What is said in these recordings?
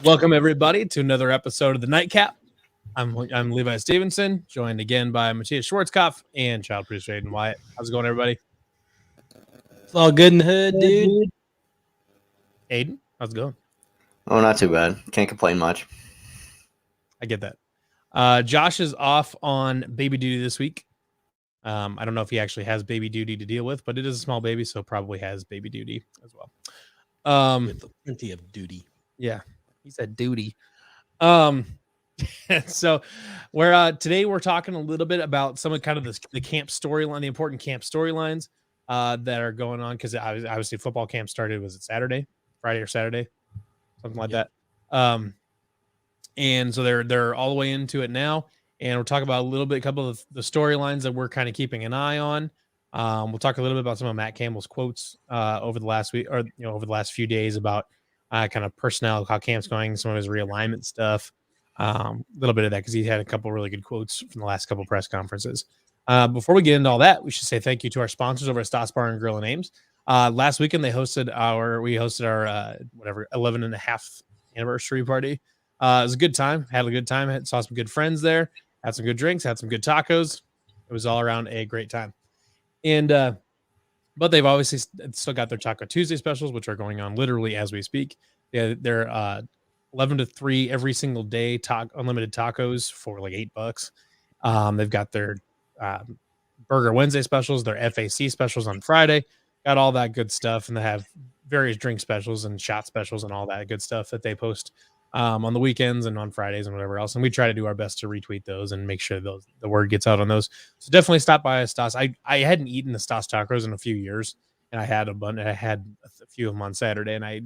Welcome everybody to another episode of the Nightcap. I'm Levi Stevenson, joined again by Matthias Schwarzkopf and child priest Aidan Wyatt. How's it going, everybody? It's all good in the hood, dude. Aidan, how's it going? Oh, not too bad. Can't complain much. I get that. Josh is off on baby duty this week. I don't know if he actually has baby duty to deal with, but it is a small baby, so probably has baby duty as well. With plenty of duty. Yeah, he said duty. So today we're talking a little bit about some of kind of the camp storyline, the important camp storylines that are going on, because obviously football camp started, was it Friday or Saturday, something like that. And so they're all the way into it now, and we'll talk about a couple of the storylines that we're kind of keeping an eye on. We'll talk a little bit about some of Matt Campbell's quotes over the last week, or over the last few days, about kind of personnel, how camp's going, some of his realignment stuff. A little bit of that, because he had a couple really good quotes from the last couple press conferences. Before we get into all that, we should say thank you to our sponsors over at Stoss Bar and Grill and Ames. Last weekend we hosted our 11 and a half anniversary party. It was a good time. Had a good time. Saw some good friends there. Had some good drinks. Had some good tacos. It was all around a great time. And but they've obviously still got their Taco Tuesday specials, which are going on literally as we speak. They're 11 to 3 every single day, unlimited tacos for like $8. They've got their Burger Wednesday specials, their FAC specials on Friday. Got all that good stuff, and they have various drink specials and shot specials and all that good stuff that they post on the weekends and on Fridays and whatever else. And we try to do our best to retweet those and make sure the word gets out on those. So definitely stop by a Stoss. I hadn't eaten the Stoss tacos in a few years, and I had a few of them on Saturday, and I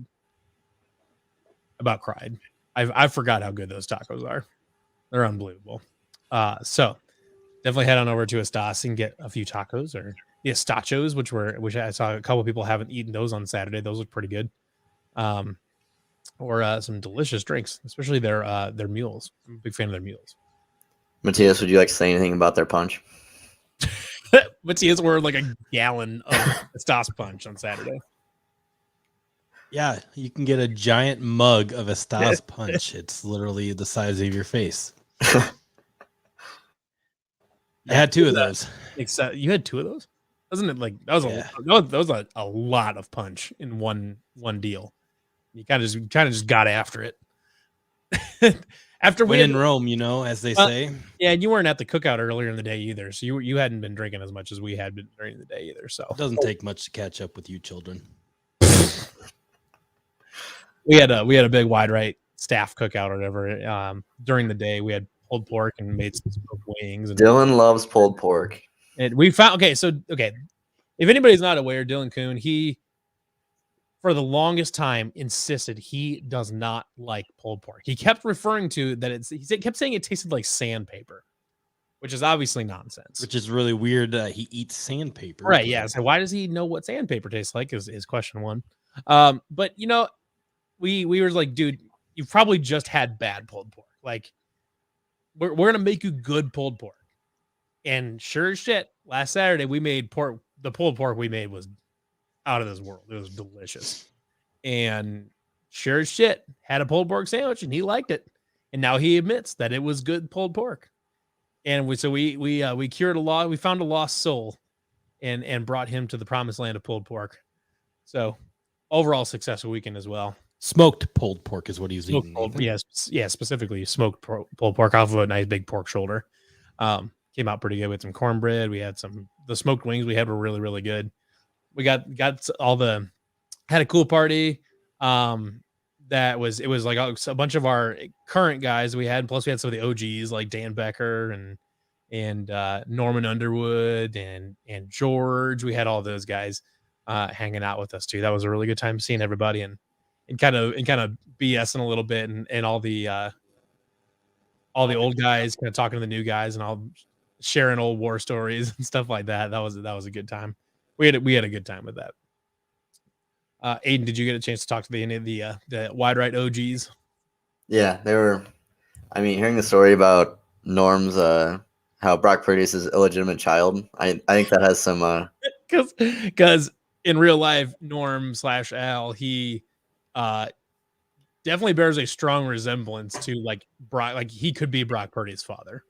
about cried. I forgot how good those tacos are. They're unbelievable. So definitely head on over to a Stoss and get a few tacos, or the Estachos, which I saw a couple of people haven't eaten those on Saturday. Those look pretty good. Or some delicious drinks, especially their mules. I'm a big fan of their mules. Matthias, would you like to say anything about their punch? Matthias ordered like a gallon of Stoss punch on Saturday. Yeah, you can get a giant mug of a Stoss punch. It's literally the size of your face. I had 2 of those. You had 2 of those? Wasn't it like that was a lot of punch in one deal? You kind of just got after it. After when in Rome, as they say. Yeah, and you weren't at the cookout earlier in the day either, so you hadn't been drinking as much as we had been during the day either. So it doesn't take much to catch up with you children. We had a big wide right staff cookout or whatever. During the day, we had pulled pork and made some smoked wings. And Dylan loves pulled pork. And we found if anybody's not aware, Dylan Kuhn, he for the longest time insisted he does not like pulled pork. He kept referring to that he kept saying it tasted like sandpaper, which is obviously nonsense. Which is really weird. He eats sandpaper. Right, yeah. So why does he know what sandpaper tastes like is question one. But we were like, dude, you probably just had bad pulled pork. Like, we're gonna make you good pulled pork. And sure as shit, last Saturday we made pork. The pulled pork we made was out of this world. It was delicious. And sure as shit, had a pulled pork sandwich and he liked it. And now he admits that it was good pulled pork. And we cured we found a lost soul and brought him to the promised land of pulled pork. So overall successful weekend as well. Smoked pulled pork is what he was eating. Yes, specifically smoked pulled pork off of a nice big pork shoulder. Came out pretty good with some cornbread. We had the smoked wings we had were really, really good. We got had a cool party. It was like a bunch of our current guys we had. Plus we had some of the OGs like Dan Becker and Norman Underwood and George. We had all those guys hanging out with us too. That was a really good time seeing everybody and kind of BSing a little bit and all the old guys kind of talking to the new guys and all sharing old war stories and stuff like that. That was a good time. We had a good time with that. Aidan, did you get a chance to talk to any of the wide right OGs? Yeah, they were. I mean, hearing the story about Norm's how Brock Purdy's his illegitimate child, I think that has some. Because in real life, Norm / Al, he definitely bears a strong resemblance to like Brock. Like he could be Brock Purdy's father.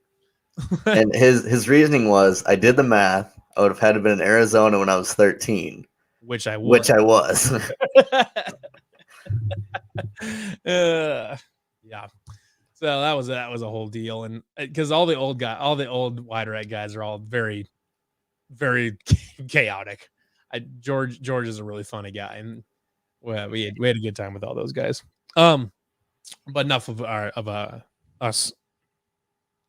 And his reasoning was, I did the math. I would have had to been in Arizona when I was 13, Which I would. which I was. Yeah. So that was a whole deal, and because all the old wide right guys are all very, very chaotic. George is a really funny guy, and well, we had a good time with all those guys. But enough of us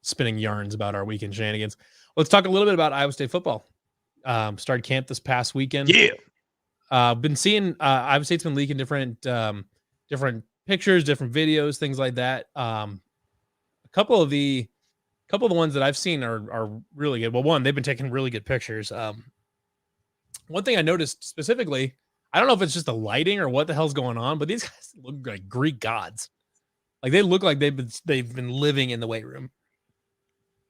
spinning yarns about our weekend shenanigans. Let's talk a little bit about Iowa State football. Started camp this past weekend. Yeah. Been seeing Iowa State's been leaking different pictures, different videos, things like that. A couple of the ones that I've seen are really good. Well, one, they've been taking really good pictures. One thing I noticed specifically, I don't know if it's just the lighting or what the hell's going on, but these guys look like Greek gods. Like they look like they've been living in the weight room.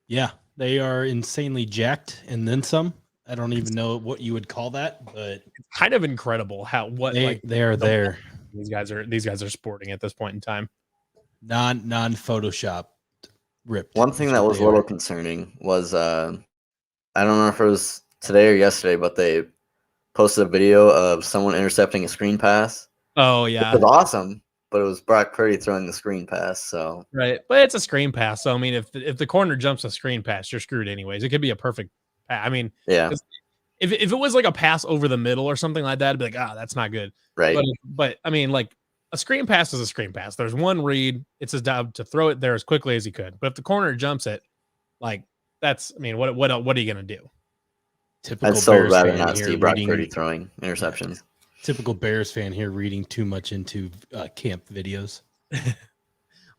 Yeah, they are insanely jacked and then some. I don't even know what you would call that, but It's kind of incredible they are there. These guys are sporting at this point in time. Non Photoshop ripped. One thing that was a little concerning was I don't know if it was today or yesterday, but they posted a video of someone intercepting a screen pass. Oh yeah, it was awesome, but it was Brock Purdy throwing the screen pass. So right, but it's a screen pass. So I mean, if the corner jumps a screen pass, you're screwed anyways. It could be a perfect. I mean, yeah, if it was like a pass over the middle or something like that, I'd be like, that's not good. right. But I mean, like a screen pass is a screen pass. There's one read. It's his job to throw it there as quickly as he could. But if the corner jumps it, like that's, I mean, what are you gonna do? Typical I'd so Bears rather fan not here see Brock reading- Purdy throwing interceptions. Typical Bears fan here reading too much into camp videos.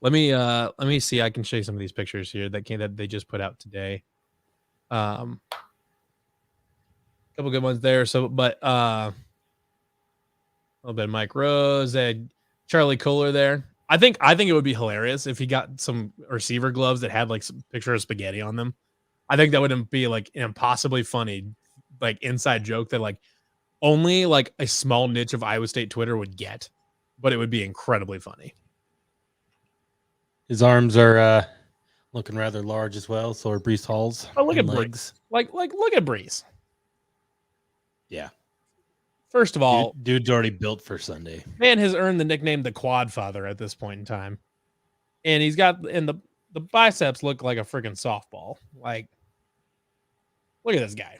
Let me see. I can show you some of these pictures here that they just put out today. Couple good ones there. So, but a little bit of Mike Rose, Charlie Kohler there. I think it would be hilarious if he got some receiver gloves that had like some picture of spaghetti on them. I think that would be like an impossibly funny, like inside joke that like only like a small niche of Iowa State Twitter would get, but it would be incredibly funny. His arms are looking rather large as well. So are Brees Hall's. Oh, look at legs. Like look at Brees. Yeah. First of all, dude's already built for Sunday. Man has earned the nickname the Quad Father at this point in time, and he's got the biceps look like a freaking softball. Like, look at this guy.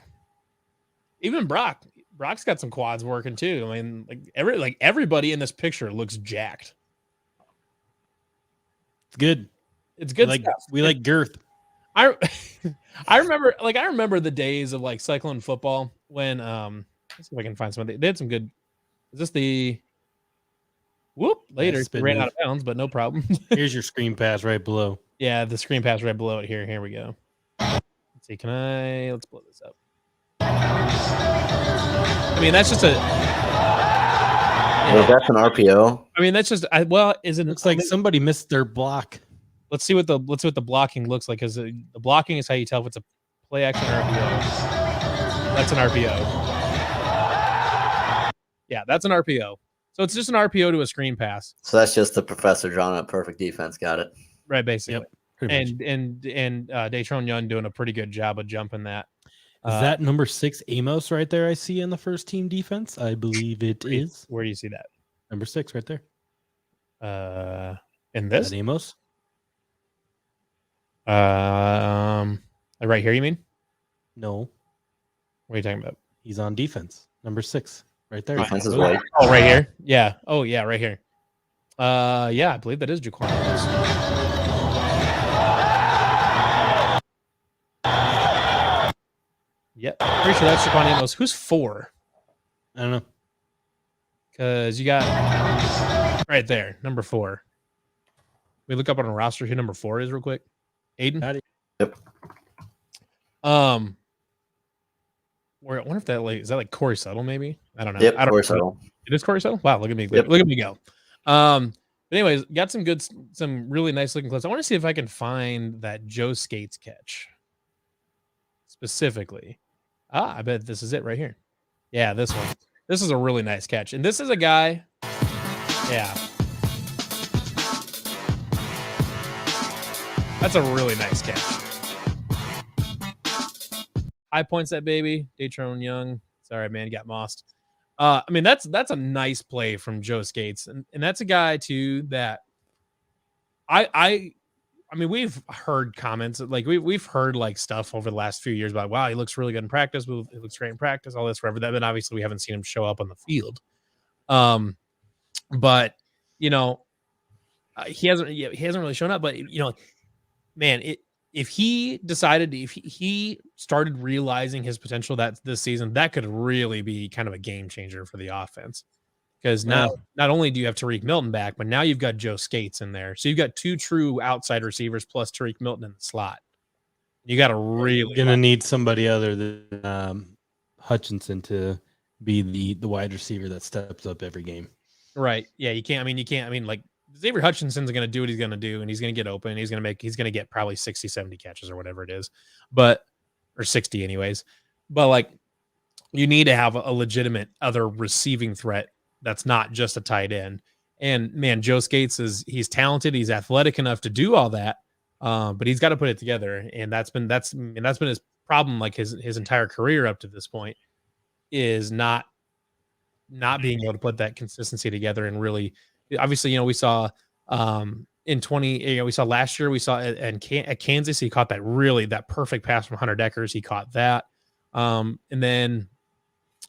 Even Brock's got some quads working too. I mean, everybody in this picture looks jacked. It's good. It's good stuff. We like like girth. I remember the days of like cycling football when let's see if I can find something. They had some good. Is this the later Nice ran out of bounds, but no problem. Here's your screen pass right below. Yeah, the screen pass right below it here. Here we go. Let's see. Let's blow this up. I mean, that's just a. Well, that's an RPO. I mean, that's just. Is it? Looks like somebody missed their block. Let's see what the blocking looks like. Because the blocking is how you tell if it's a play action or RPO. That's an RPO. Yeah, that's an RPO. So it's just an RPO to a screen pass. So that's just the professor drawing up perfect defense. Got it. Right, basically. Yep, and Datron Young doing a pretty good job of jumping that. Is that number 6 Amos right there? I see in the first team defense. I believe it is. Where do you see that? Number 6 right there. In this? Is that Amos? Right here, you mean? No. What are you talking about? He's on defense. Number 6 right there. Defense is white. Oh, right here. Yeah. Oh, yeah, right here. Yeah, I believe that is Jaquan Amos. Yep, pretty sure that's Jaquan Amos. Who's 4? I don't know. Because you got right there, number 4. We look up on a roster who number 4 is real quick. Aidan. Yep. Where I wonder if that is that like Corey Settle maybe? I don't know. Yep. I don't Corey know. Settle. It is Corey Settle. Wow, look at me. Yep. Look at me go. But anyways, got some really nice looking clips. I want to see if I can find that Joe Skates catch specifically. I bet this is it right here. Yeah, this one. This is a really nice catch, and this is a guy. Yeah. That's a really nice catch. High points that baby. Datron Young. Sorry, man, got mossed. I mean, that's a nice play from Joe Skates, and that's a guy too that I mean, we've heard comments like we've heard like stuff over the last few years about, wow, he looks really good in practice. He looks great in practice, all this forever. That, but obviously we haven't seen him show up on the field. But you know, he hasn't really shown up. But you know, man, if he started realizing his potential that this season, that could really be kind of a game changer for the offense. Because now, not only do you have Tariq Milton back, but now you've got Joe Skates in there. So you've got two true outside receivers plus Tariq Milton in the slot. You got to really gonna need somebody other than Hutchinson to be the wide receiver that steps up every game. Right. Yeah, you can't. I mean, like Xavier Hutchinson's going to do what he's going to do, and he's going to get open. He's going to get probably 60, 70 catches or whatever it is, or 60 anyways. But like, you need to have a legitimate other receiving threat that's not just a tight end. And man, Joe Skates he's talented. He's athletic enough to do all that. But he's got to put it together. And that's been his problem. Like his entire career up to this point is not being able to put that consistency together. And really, obviously, you know, we saw we saw last year, we saw at Kansas, he caught that perfect pass from Hunter Deckers. He caught that. And then,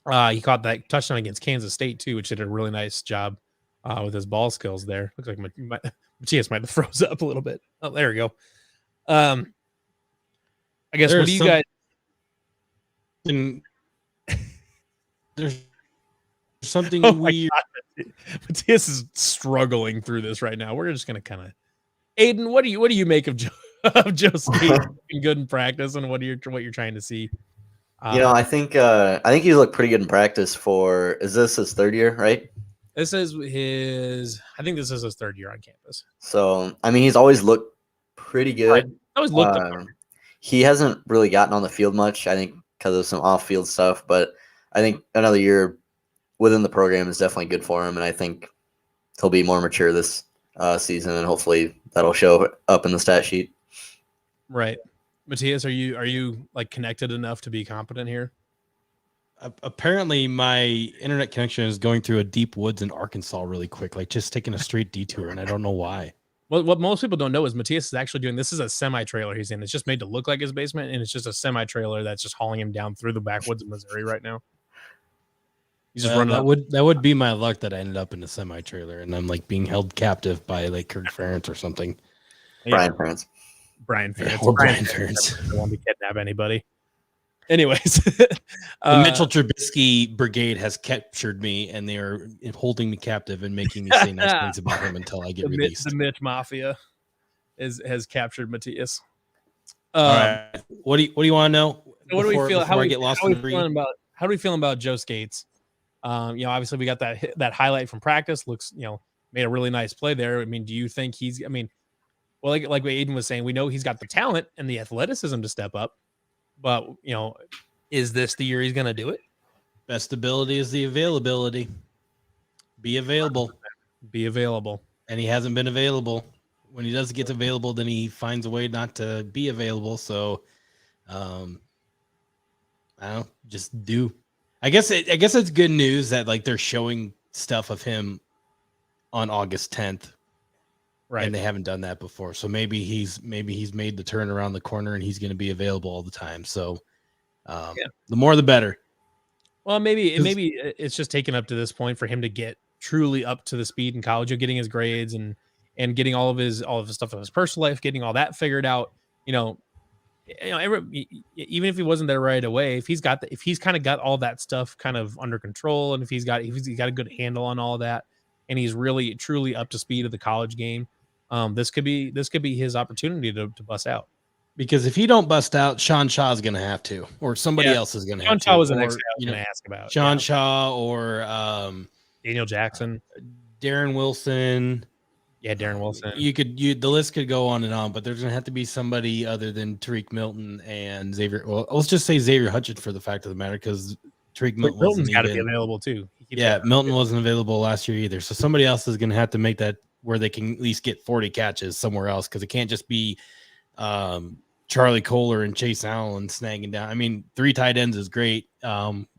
he caught that touchdown against Kansas State too, which did a really nice job with his ball skills there. Looks like Matias might have froze up a little bit. Oh, there we go. I guess what do you guys? There's something weird. Matias is struggling through this right now. We're just gonna kind of. Aidan, what do you make of Joe State being good in practice, and what you're trying to see? You know, I think he's looked pretty good in practice for. Is this his third year, right? I think this is his third year on campus. So, I mean, he's always looked pretty good. Right. Always looked. He hasn't really gotten on the field much, I think, because of some off-field stuff. But I think another year within the program is definitely good for him, and I think he'll be more mature this season, and hopefully that'll show up in the stat sheet. Right. Matias, are you like connected enough to be competent here? Apparently, my internet connection is going through a deep woods in Arkansas really quick, like just taking a straight detour, and I don't know why. Well, what most people don't know is Matias is actually doing. This is a semi-trailer he's in. It's just made to look like his basement, and it's just a semi-trailer that's just hauling him down through the backwoods of Missouri right now. He's just running. That would be my luck that I ended up in a semi-trailer, and I'm like being held captive by like Kirk Ferentz or something. Brian Ferentz. Brian Ferentz. Or Brian Ferentz. I don't want to kidnap anybody. Anyways, the Mitchell Trubisky brigade has captured me, and they are holding me captive and making me say nice things about him until I get released. The Mitch Mafia has captured Matias. All right, what do you want to know? What do we feel? How do we feel about Joe Skates? You know, obviously we got that highlight from practice. Looks, you know, made a really nice play there. I mean, do you think well, like what Aidan was saying, we know he's got the talent and the athleticism to step up, but you know, is this the year he's going to do it? Best ability is the availability. Be available. Be available. And he hasn't been available. When he does get available, then he finds a way not to be available. So, I don't know, just do. I guess it's good news that like they're showing stuff of him on August 10th. Right. And they haven't done that before. So maybe he's made the turn around the corner and he's going to be available all the time. So the more the better. Well, maybe it's just taken up to this point for him to get truly up to the speed in college of getting his grades and getting all of his stuff in his personal life, getting all that figured out. Even if he wasn't there right away, if he's kind of got all that stuff kind of under control, and if he's got a good handle on all that, and he's really truly up to speed of the college game, this could be his opportunity to bust out. Because if he don't bust out, Sean Shaw is going to have to, or somebody else is going to have to. Sean Shaw was the next guy I was going to ask about. Sean Shaw or Daniel Jackson, Darren Wilson. Yeah, Darren Wilson. The list could go on and on, but there's going to have to be somebody other than Tariq Milton and Xavier. Well, let's just say Xavier Hutchinson for the fact of the matter, because Tariq Milton's got to be available too. Milton wasn't available last year either. So somebody else is going to have to make that where they can at least get 40 catches somewhere else, because it can't just be Charlie Kohler and Chase Allen snagging down. I mean, 3 tight ends is great.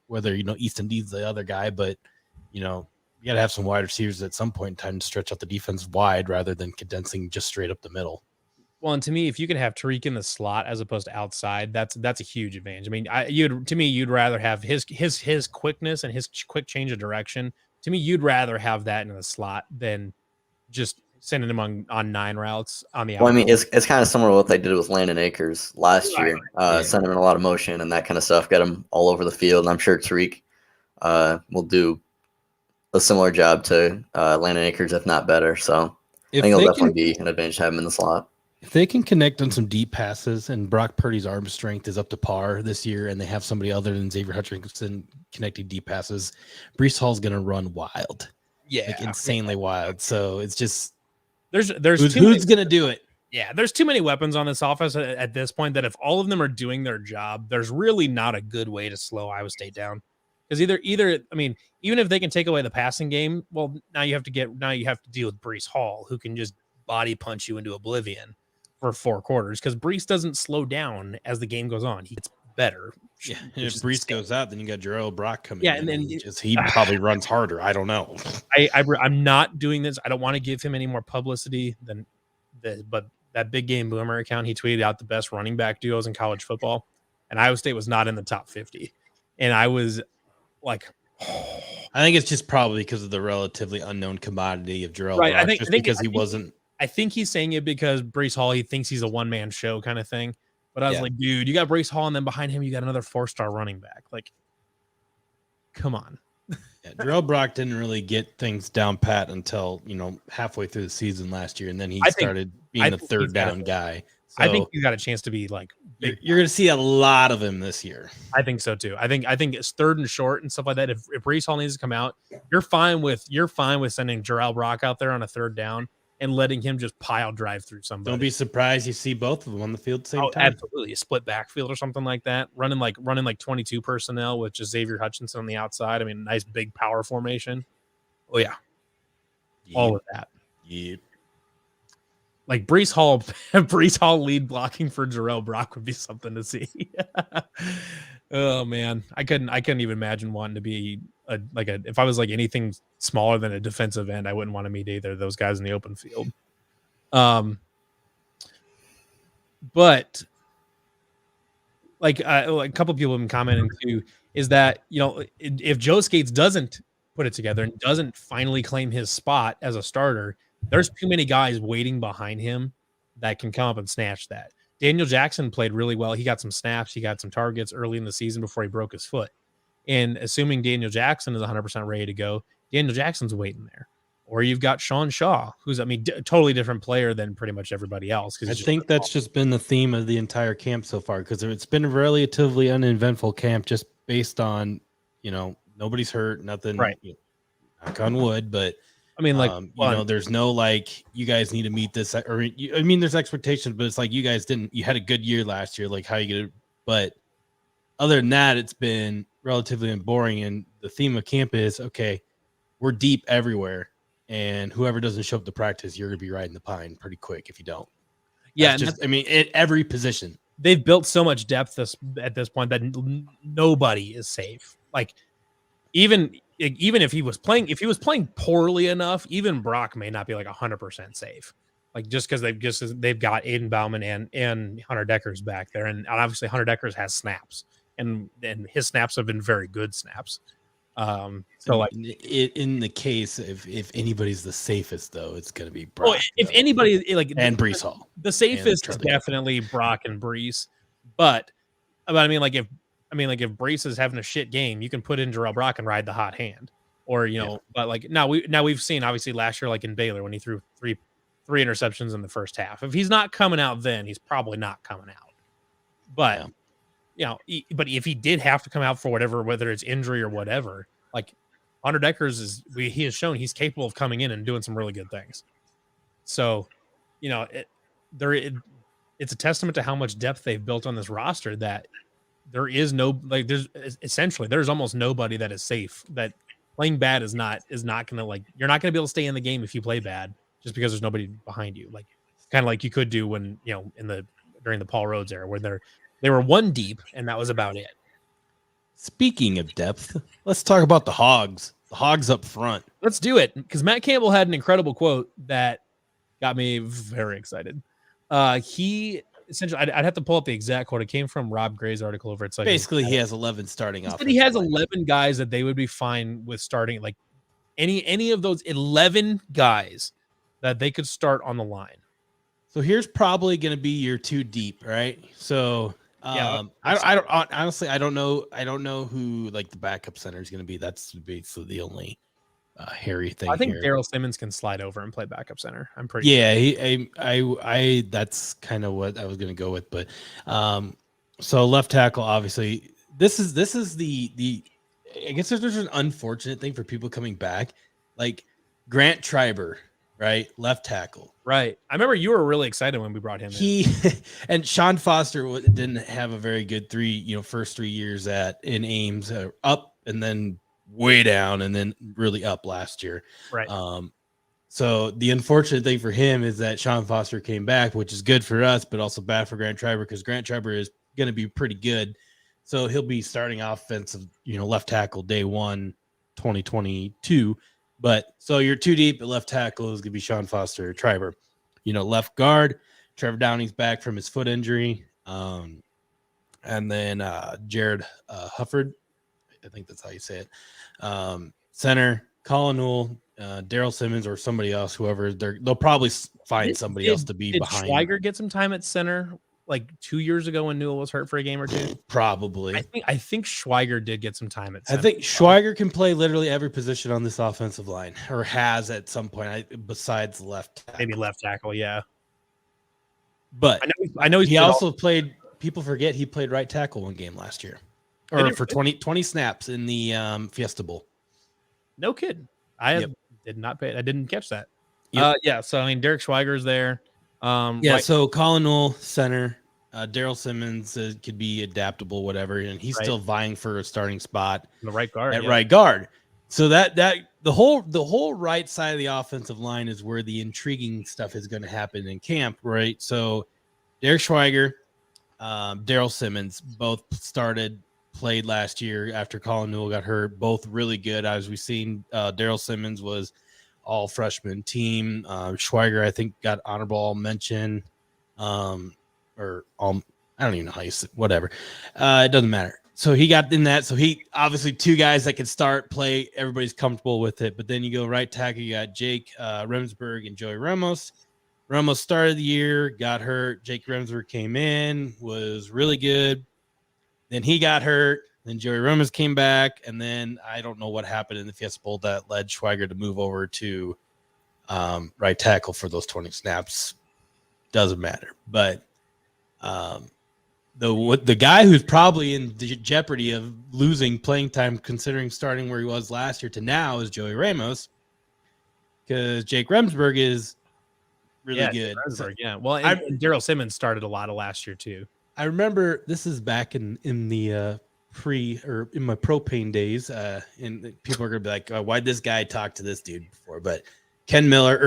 Whether Easton Dean's the other guy, but you got to have some wide receivers at some point in time to stretch out the defense wide rather than condensing just straight up the middle. Well, and to me, if you could have Tariq in the slot as opposed to outside, that's a huge advantage. I mean, you'd rather have his quickness and his quick change of direction. To me, you'd rather have that in the slot than just sending him on 9 routes on the outside. Well, I mean, it's kind of similar to what they did with Landon Akers last year. Yeah. Sent him in a lot of motion and that kind of stuff, got him all over the field. And I'm sure Tariq will do a similar job to Landon Akers, if not better. So I think it'll definitely be an advantage to have him in the slot. If they can connect on some deep passes and Brock Purdy's arm strength is up to par this year and they have somebody other than Xavier Hutchinson connecting deep passes, Breece Hall's going to run wild. Yeah. Like insanely wild. So it's just there's who's going to do it? Yeah, there's too many weapons on this offense at this point that if all of them are doing their job, there's really not a good way to slow Iowa State down. Because either I mean, even if they can take away the passing game, well, now you have to deal with Breece Hall, who can just body punch you into oblivion for 4 quarters. Because Breece doesn't slow down as the game goes on; he gets better. Yeah, and if Breece goes out, then you got Jarrell Brock coming. Yeah, in and then he probably runs harder. I don't know. I'm not doing this. I don't want to give him any more publicity than this, but that Big Game Boomer account, he tweeted out the best running back duos in college football, and Iowa State was not in the top 50, and I was like, I think it's just probably because of the relatively unknown commodity of Jarrell right. Brock, I think he's saying it because Breece Hall, he thinks he's a one-man show kind of thing. But I was like, dude, you got Breece Hall, and then behind him, you got another 4-star running back. Like, come on. Yeah, Jarrell Brock didn't really get things down pat until, halfway through the season last year, and then he started being the third down guy. So I think he's got a chance to be like big. You're going to see a lot of him this year. I think so too. I think it's 3rd and short and stuff like that. If Breece Hall needs to come out, you're fine with sending Jarrell Brock out there on a 3rd down and letting him just pile drive through somebody. Don't be surprised you see both of them on the field at the same time. Absolutely. A split backfield or something like that. Running like 22 personnel with just Xavier Hutchinson on the outside. I mean, nice big power formation. Oh yeah. All of that. Yep. Like Breece Hall lead blocking for Jarrell Brock would be something to see. Oh man. I couldn't even imagine wanting to be if I was like anything smaller than a defensive end, I wouldn't want to meet either of those guys in the open field. But like a couple of people have been commenting too, is that, if Joe Skates doesn't put it together and doesn't finally claim his spot as a starter, there's too many guys waiting behind him that can come up and snatch that. Daniel Jackson played really well. He got some snaps. He got some targets early in the season before he broke his foot. And assuming Daniel Jackson is 100% ready to go, Daniel Jackson's waiting there. Or you've got Sean Shaw, who's, totally different player than pretty much everybody else. I think that's just been the theme of the entire camp so far, because it's been a relatively uneventful camp just based on, nobody's hurt, nothing. Right. Knock on wood, but I mean, there's no you guys need to meet this, there's expectations, but it's like you had a good year last year, like how you get it. But other than that, it's been relatively boring. And the theme of camp is, okay, we're deep everywhere. And whoever doesn't show up to practice, you're going to be riding the pine pretty quick if you don't. Yeah. At every position. They've built so much depth at this point that nobody is safe. Like, even if he was playing poorly enough, even Brock may not be like 100% safe. Like, just because they've got Aiden Bauman and Hunter Deckers back there, and obviously Hunter Deckers has snaps, and his snaps have been very good snaps. So like in the case if anybody's the safest, though, it's going to be Brock. Well, if anybody and Breece Hall, the safest is definitely Brock and Breece. But if Breece is having a shit game, you can put in Jarrell Brock and ride the hot hand, or But like now we've seen, obviously last year, like in Baylor, when he threw three interceptions in the first half. If he's not coming out, then he's probably not coming out. But but if he did have to come out for whether it's injury or whatever, like Hunter Deckers he has shown he's capable of coming in and doing some really good things. So, it's a testament to how much depth they've built on this roster that there is there's almost nobody that is safe. That playing bad is not going to, you're not going to be able to stay in the game if you play bad just because there's nobody behind you. Like, kind of like you could do when, in the during the Paul Rhodes era, where they were one deep and that was about it. Speaking of depth, let's talk about the Hogs. The Hogs up front. Let's do it, because Matt Campbell had an incredible quote that got me very excited. He essentially, I'd have to pull up the exact quote. It came from Rob Gray's article over. It's like Basically, he has 11 starting off. He has 11 guys that they would be fine with starting, like any of those 11 guys that they could start on the line. So here's probably going to be your 2 deep, right? So I don't honestly, I don't know who like the backup center is going to be. That's basically the only hairy thing. I think here. Daryl Simmons can slide over and play backup center. I'm pretty sure. I that's kind of what I was going to go with. But so left tackle, obviously, this is the I guess there's an unfortunate thing for people coming back, like Grant Triber, right? Left tackle. Right. I remember you were really excited when we brought him in. And Sean Foster didn't have a very good first 3 years in Ames, up and then way down and then really up last year. Right. So the unfortunate thing for him is that Sean Foster came back, which is good for us, but also bad for Grant Triber, because Grant Triber is going to be pretty good. So he'll be starting offensive, left tackle day 1, 2022. But so you're 2 deep at left tackle is going to be Sean Foster or Triber. Left guard, Trevor Downey's back from his foot injury. And then Jared Hufford, I think that's how you say it. Center, Colin Newell, Daryl Simmons, or somebody else, whoever. They'll probably find somebody else to be behind. Did Schweiger get some time at center like 2 years ago when Newell was hurt for a game or 2? Probably. I think Schweiger did get some time at center. I think Schweiger can play literally every position on this offensive line, or has at some point, besides left tackle. Maybe left tackle, yeah. But I know he also played. People forget he played right tackle one game last year, or for 20 snaps in the Fiesta Bowl. No kidding. I didn't catch that. Yep. So Derek Schweiger's there. So Colin Newell, center, Daryl Simmons could be adaptable, whatever, and he's still vying for a starting spot the right guard. Right guard. So that the whole right side of the offensive line is where the intriguing stuff is going to happen in camp, right? So Derek Schweiger, Daryl Simmons, both played last year after Colin Newell got hurt. Both really good. As we've seen, Daryl Simmons was all freshman team. Schweiger, I think, got honorable mention, or all, I don't even know how you say, whatever. It doesn't matter. So he got in that. So he obviously 2 guys that can start, play. Everybody's comfortable with it. But then you go right tackle. You got Jake Remsburg and Joey Ramos. Ramos started the year, got hurt. Jake Remsburg came in, was really good. Then he got hurt. Then Joey Ramos came back, and then I don't know what happened in the Fiesta Bowl that led Schweiger to move over to right tackle for those 20 snaps. Doesn't matter. But the guy who's probably in jeopardy of losing playing time, considering starting where he was last year to now, is Joey Ramos, because Jake Remsburg is really good. Well, and Daryl Simmons started a lot of last year too. I remember this is back in the in my propane days, and people are gonna be like, why'd this guy talk to this dude before? But John Miller,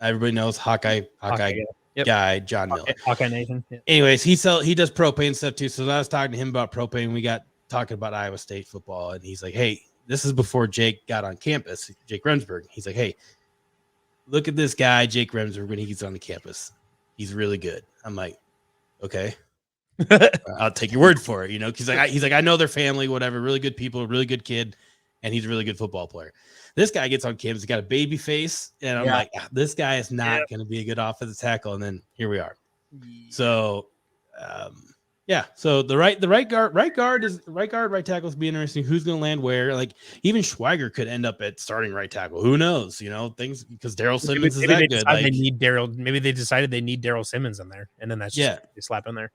everybody knows Hawkeye guy, John Miller. Hawkeye Nathan. Yeah. Anyways, he does propane stuff too. So I was talking to him about propane. We got talking about Iowa State football, and he's like, hey, this is before Jake got on campus, Jake Remsburg. He's like, hey, look at this guy, Jake Remsburg, when he gets on the campus. He's really good. I'm like, okay. I'll take your word for it, because he's like, I know their family, whatever, really good people, really good kid, and he's a really good football player. This guy gets on campus, he's got a baby face, and I'm like, this guy is not going to be a good offensive tackle, and then here we are. So, so the right tackle is be interesting. Who's going to land where? Like even Schweiger could end up at starting right tackle. Who knows? Things, because Daryl Simmons is that good. Like, they need Daryl. Maybe they decided they need Daryl Simmons in there, and then that's just they slap in there.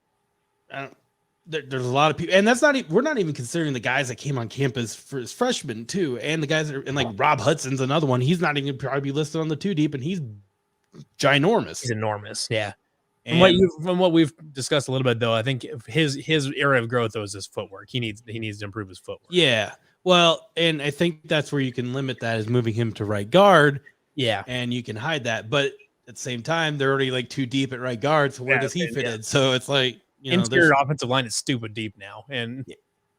There's a lot of people, and that's not. We're not even considering the guys that came on campus for his freshmen too, and the guys that are, and like Rob Hudson's another one. He's not even probably be listed on the 2 deep, and he's ginormous. He's enormous, yeah. From what we've discussed a little bit, though, I think his area of growth though is his footwork. He needs to improve his footwork. Yeah, well, and I think that's where you can limit that is moving him to right guard. Yeah, and you can hide that, but at the same time, they're already like too deep at right guard. So where does he fit in? So it's like, interior offensive line is stupid deep now. And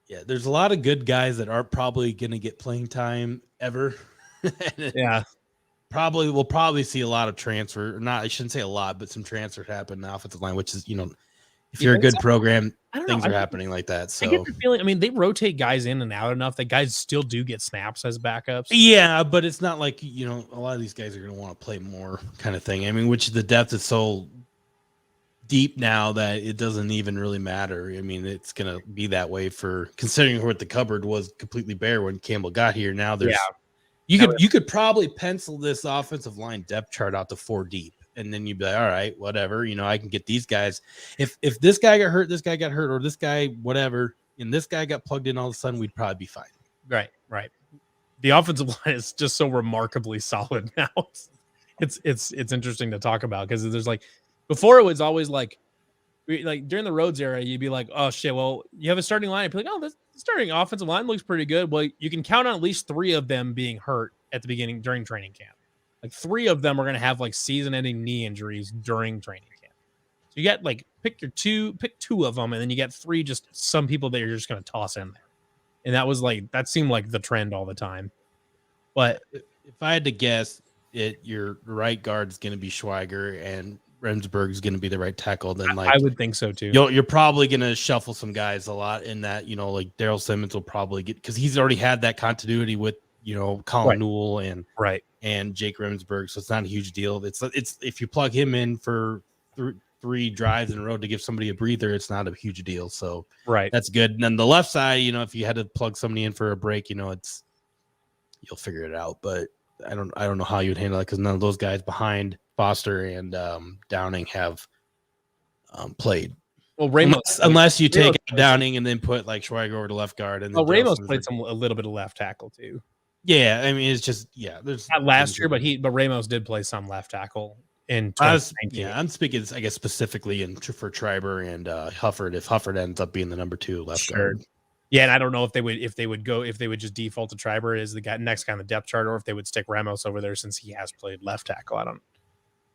yeah, there's a lot of good guys that aren't probably going to get playing time ever. yeah. We'll probably see a lot of transfer. I shouldn't say a lot, but some transfers happen in the offensive line, which is, if you're a good program, things are happening like that. So I get the feeling, I mean, they rotate guys in and out enough that guys still do get snaps as backups. Yeah, but it's not like, a lot of these guys are going to want to play more kind of thing. I mean, which the depth is so deep now that it doesn't even really matter. I mean, it's going to be that way for considering what the cupboard was completely bare when Campbell got here. Now there's, you could probably pencil this offensive line depth chart out to 4 deep. And then you'd be like, all right, whatever, I can get these guys. If this guy got hurt, this guy got hurt, or this guy, whatever, and this guy got plugged in all of a sudden, we'd probably be fine. Right. The offensive line is just so remarkably solid now. It's interesting to talk about because there's like, before it was always like during the Rhodes era, you'd be like, oh shit, well, you have a starting line. You'd be like, oh, this starting offensive line looks pretty good. Well, you can count on at least 3 of them being hurt at the beginning during training camp. Like 3 of them are going to have like season-ending knee injuries during training camp. So you got like pick 2 of them, and then you get 3 just some people that you're just going to toss in there. And that seemed like the trend all the time. But if I had to guess, your right guard is going to be Schweiger, and Remsburg is going to be the right tackle. Then I would think so too. You're probably going to shuffle some guys a lot in that. Like Daryl Simmons will probably get, because he's already had that continuity with Colin Newell and Jake Remsburg, so it's not a huge deal. It's if you plug him in for 3 drives in a row to give somebody a breather, it's not a huge deal. So that's good. And then the left side, if you had to plug somebody in for a break, you'll figure it out. But I don't know how you'd handle it because none of those guys behind Foster and Downing have played. Well, Ramos, unless you take Downing and then put like Schweiger over to left guard, and Ramos played a little bit of left tackle too. Yeah, I mean, it's just there's not last year, but Ramos did play some left tackle in 2019. I'm speaking, I guess, specifically for Triber and Hufford. If Hufford ends up being the number 2 left guard, yeah, and I don't know if they would just default to Triber as the next guy on the depth chart, or if they would stick Ramos over there since he has played left tackle. I don't.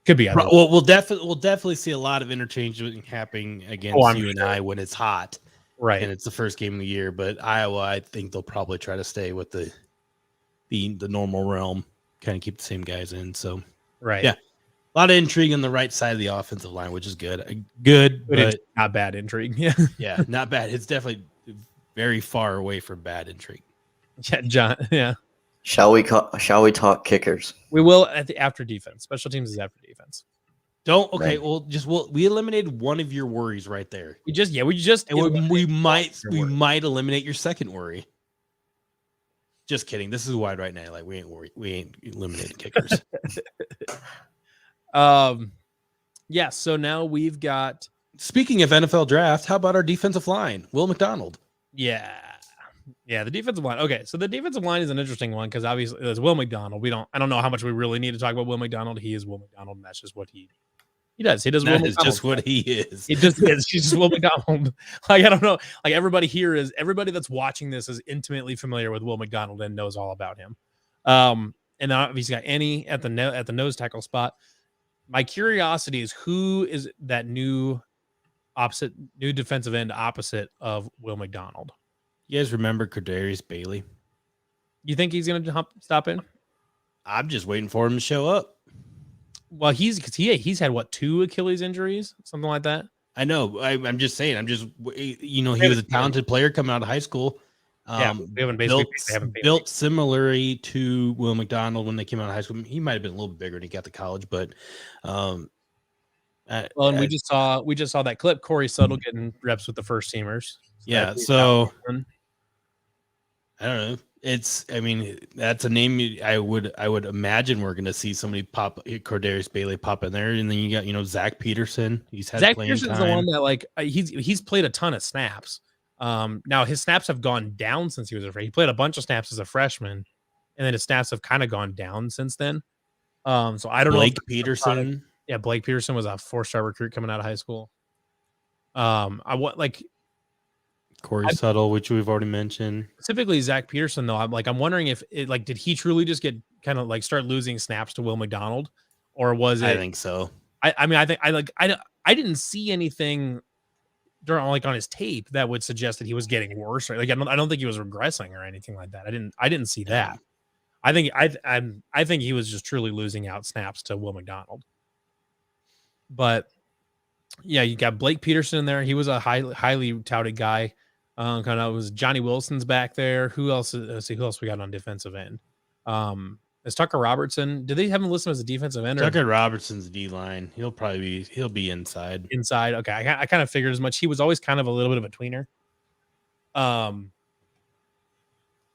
Could be. Well, we'll definitely see a lot of interchange happening against you and I when it's hot, right? And it's the first game of the year. But Iowa, I think they'll probably try to stay with the normal realm, kind of keep the same guys in. So yeah, a lot of intrigue on the right side of the offensive line, which is good, but not bad intrigue. Yeah, not bad. It's definitely very far away from bad intrigue. Yeah, John. Yeah. Shall we talk kickers? We will after defense. Special teams is after defense. Okay. Well, we eliminated one of your worries right there. We might eliminate your second worry. Just kidding. This is wide right now. Like we ain't worried. We ain't eliminating kickers. Yeah. So now we've got. Speaking of NFL draft, how about our defensive line? Will McDonald. Yeah. The defensive line. Okay, so the defensive line is an interesting one because obviously there's Will McDonald. I don't know how much we really need to talk about Will McDonald. He is Will McDonald, and that's just what he does. He does. That is just what he is. He just is. He's just Will McDonald. Like I don't know. Like everybody that's watching this is intimately familiar with Will McDonald and knows all about him. And then he's got Annie at the nose tackle spot. My curiosity is who is that new defensive end opposite of Will McDonald. You guys remember Cordarius Bailey? You think he's going to stop in? I'm just waiting for him to show up. Well, he's had 2 Achilles injuries, something like that. I know. I'm just saying. He was a talented player coming out of high school. We haven't built similarly to Will McDonald when they came out of high school. He might have been a little bigger when he got to college, but we just saw that clip. Corey Suttle getting reps with the first teamers. So I don't know. That's a name I would imagine we're going to see somebody pop Cordarius Bailey pop in there, and then you got Zach Peterson. He's had Peterson's the one that he's played a ton of snaps. Now his snaps have gone down since he was a freshman. He played a bunch of snaps as a freshman, and then his snaps have kind of gone down since then. So I don't know. Blake Peterson. Blake Peterson was a 4-star recruit coming out of high school. Corey Suttle, which we've already mentioned. Specifically Zach Peterson, though, I'm wondering if did he truly just get kind of start losing snaps to Will McDonald, or was it? I think so. I mean, I didn't see anything during on his tape that would suggest that he was getting worse. Or like I don't think he was regressing or anything like that. I didn't see that. I think he was just truly losing out snaps to Will McDonald. But yeah, you got Blake Peterson in there. He was a highly touted guy. Kind of was Johnny Wilson's back there. Who else? Let's see who else we got on defensive end. Is Tucker Robertson? Did they have him listed as a defensive end? Tucker Robertson's D line. He'll be inside. Inside. Okay, I kind of figured as much. He was always kind of a little bit of a tweener. And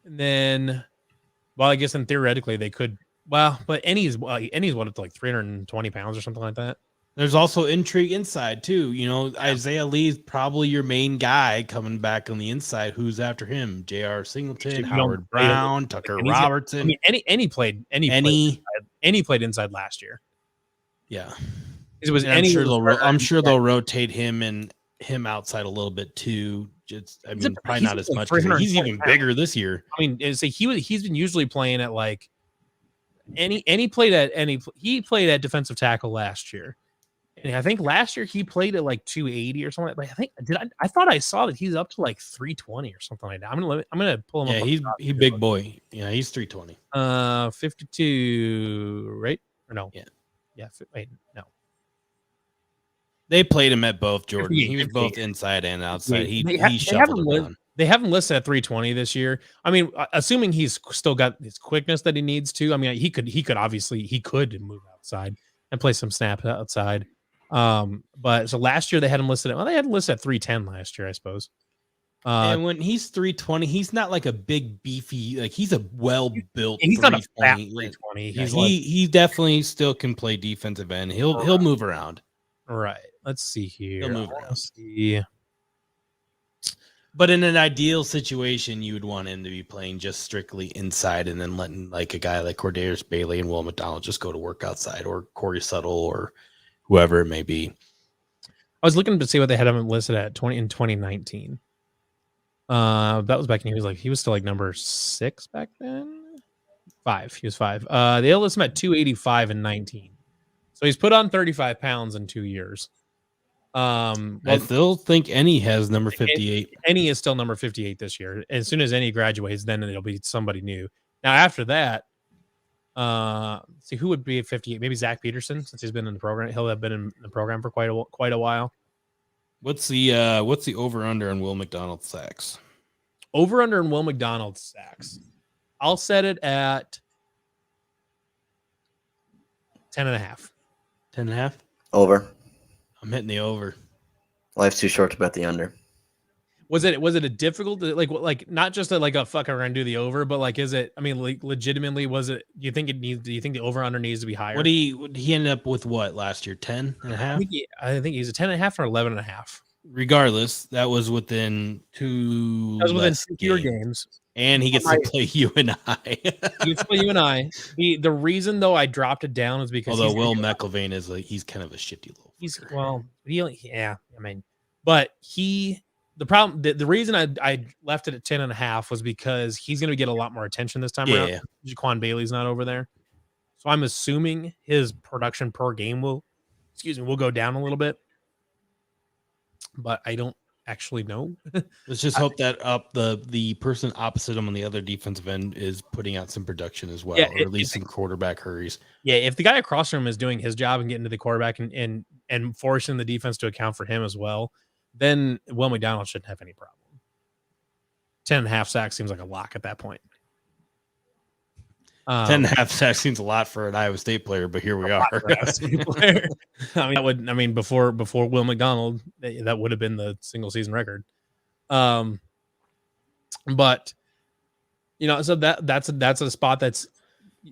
then, well, I guess then theoretically they could. Well, but Ennie's what up to like 320 pounds or something like that. There's also intrigue inside too. You know, Isaiah Lee's probably your main guy coming back on the inside. Who's after him? J.R. Singleton, Howard Brown, Tucker Robertson. I mean, Annie played inside last year. Yeah, it was. I'm sure they'll rotate him and him outside a little bit too. Probably not as much. He's even bigger this year. I mean, he's been usually playing at like he played at defensive tackle last year. And I think last year he played at like 280 or something. But I thought I saw that he's up to like 320 or something like that. I'm gonna pull him up. Yeah, he's big boy. Yeah, he's 320. 52, right? Or no? Yeah. Wait, no. They played him at both, Jordan. He was both inside and outside. He shuffled around. They have him listed at 320 this year. I mean, assuming he's still got his quickness that he needs to. I mean, he could move outside and play some snaps outside. But so last year they had him listed at 310 last year, I suppose. And when he's 320, he's not like a big beefy, like he's a well-built. He's not a fat 320. He definitely still can play defensive end. He'll move around. Right. Let's see here. He'll move around. But in an ideal situation, you would want him to be playing just strictly inside and then letting like a guy like Cordarius Bailey and Will McDonald just go to work outside, or Corey Suttle or whoever it may be. I was looking to see what they had him listed at 2019. That was back when he was still like number 6 back then. 5. He was 5. They list him at 285 and 19. So he's put on 35 pounds in 2 years. I still think Ennie has number 58. Ennie is still number 58 this year. As soon as Ennie graduates, then it'll be somebody new. Now after that, see who would be at 58? Maybe Zach Peterson, since he's been in the program. He'll have been in the program for quite a while. What's the over under on Will McDonald sacks? Over under on Will McDonald sacks. I'll set it at 10.5. 10.5? Over. I'm hitting the over. Life's too short to bet the under. Was it a difficult like not just like a fuck, we're gonna do the over, but like is it? I mean, like legitimately, was it? Do you think the over under needs to be higher? He ended up with what last year? 10.5? I think he's a 10.5 or 11.5. Regardless, that was within 2. That was within 2 fewer games. And he gets to play you and I. He gets to play you and I. The reason though I dropped it down is because Will McElvain is he's kind of a shitty little. The problem, the reason I left it at 10.5 was because he's going to get a lot more attention this time around. Jaquan Bailey's not over there, so I'm assuming his production per game will go down a little bit, but I don't actually know. Let's just hope that the person opposite him on the other defensive end is putting out some production as well, or at least some quarterback hurries. Yeah, if the guy across from him is doing his job and getting to the quarterback and forcing the defense to account for him as well, then Will McDonald shouldn't have any problem. 10.5 sacks seems like a lock at that point. 10.5 sacks seems a lot for an Iowa State player, but here we are. Before Will McDonald, that would have been the single season record. But so that's a spot that's,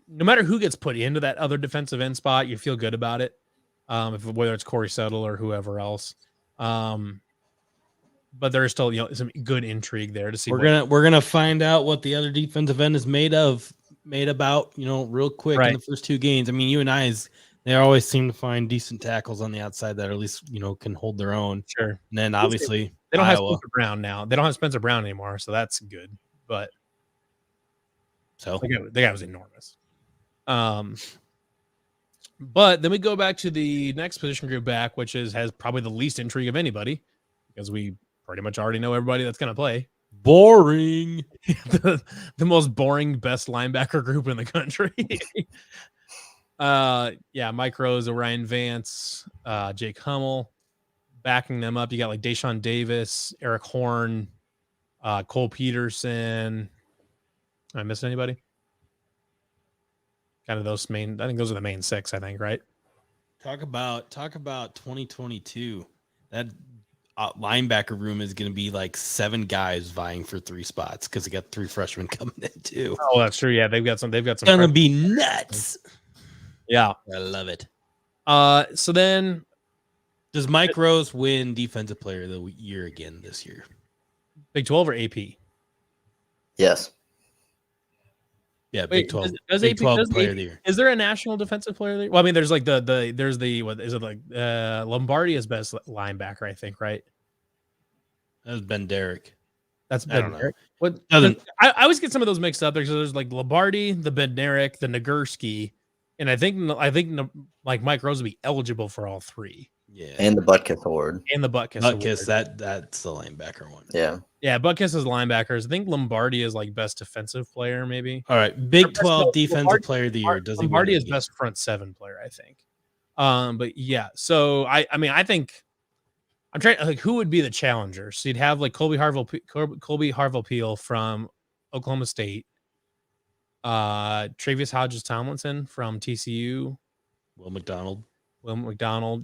no matter who gets put into that other defensive end spot, you feel good about it. Whether it's Corey Suttle or whoever else. But there's still some good intrigue there to see. We're gonna find out what the other defensive end is made about real quick in the first 2 games. I mean, you and I, they always seem to find decent tackles on the outside that at least can hold their own. Sure. And then obviously they don't have Spencer Brown now. They don't have Spencer Brown anymore, so that's good. But the guy was enormous. But then we go back to the next position group back, which has probably the least intrigue of anybody because we pretty much already know everybody that's going to play. Boring. the most boring best linebacker group in the country. Mike Rose, Orion Vance, Jake Hummel backing them up. You got like Deshaun Davis, Eric Horn, Cole Peterson. Am I missing anybody? Kind of those main. I think those are the main six. I think, right? Talk about 2022. That linebacker room is going to be like 7 guys vying for 3 spots because they got 3 freshmen coming in too. Oh, that's true. Yeah, they've got some. It's gonna be nuts. Yeah, I love it. So then, does Mike Rose win Defensive Player of the Year again this year? Big 12 or AP? Yes. Yeah, Big 12. Does Big AP, 12 does Player AP, of the Year. Is there a national defensive player of the year? Well, I mean, there's like there's the what is it like Lombardi is best linebacker, I think, right? That was Ben Derrick. That's I don't Ben know. Derrick. What Doesn't I always get some of those mixed up. There's like Lombardi, the Ben Derrick, the Nagurski, and I think like Mike Rose would be eligible for all 3. yeah. And the Butkus Award. And the Butkus Butkus, Award. that's the linebacker one. Yeah. Yeah, Butkus is linebackers. I think Lombardi is like best defensive player, maybe. All right, Big 12 no, Defensive Lombardi- Player of the Year. Does he win Lombardi it is again? best front 7 player, I think. But yeah, so I think I'm trying like who would be the challenger. So you'd have like Colby Harville Peel from Oklahoma State, Travius Hodges Tomlinson from TCU, Will McDonald. Will McDonald.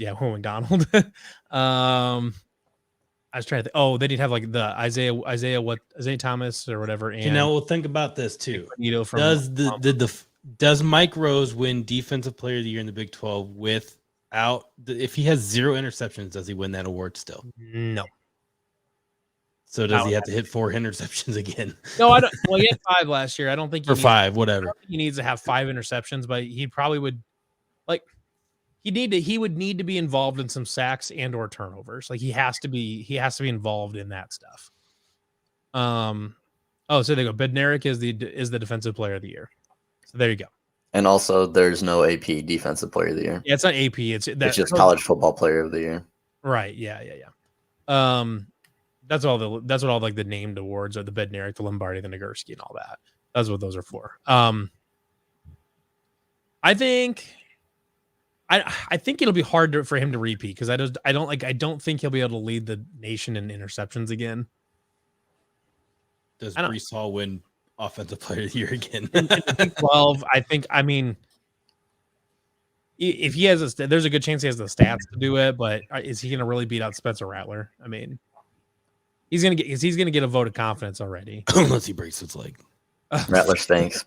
I was trying to think. Oh, then you'd have like the Isaiah Thomas or whatever. And We'll think about this too. From Does Mike Rose win Defensive Player of the Year in the Big 12 if he has 0 interceptions? Does he win that award still? No. So does he have to hit 4 interceptions again? No, I don't. Well, he had 5 last year. I don't think or 5, whatever. He needs to have 5 interceptions, but he probably would like. He would need to be involved in some sacks and or turnovers. Like he has to be involved in that stuff. So there you go. Bednarik is the defensive player of the year. So there you go. And also, there's no AP Defensive Player of the Year. Yeah, it's not AP. It's just College Football Player of the Year. Right. Yeah. That's what all like the named awards are: the Bednarik, the Lombardi, the Nagurski, and all that. That's what those are for. I think it'll be hard for him to repeat because I don't think he'll be able to lead the nation in interceptions again. Does Breece Hall win Offensive Player of the Year again? 12, I mean, if he has there's a good chance he has the stats to do it, but is he going to really beat out Spencer Rattler? I mean, he's going to get a vote of confidence already. Unless he breaks his leg. Rattler stinks.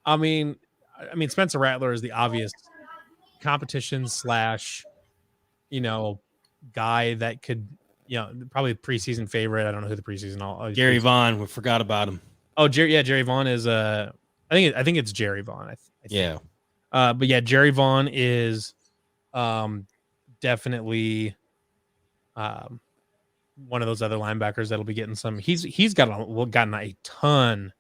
I mean, Spencer Rattler is the obvious competition / guy that could, probably preseason favorite. I don't know who the preseason. Gary Vaughn. We forgot about him. Oh, Jerry Vaughn is I think it's Jerry Vaughn. Yeah. But yeah, Jerry Vaughn is definitely one of those other linebackers that'll be getting some. He's gotten a ton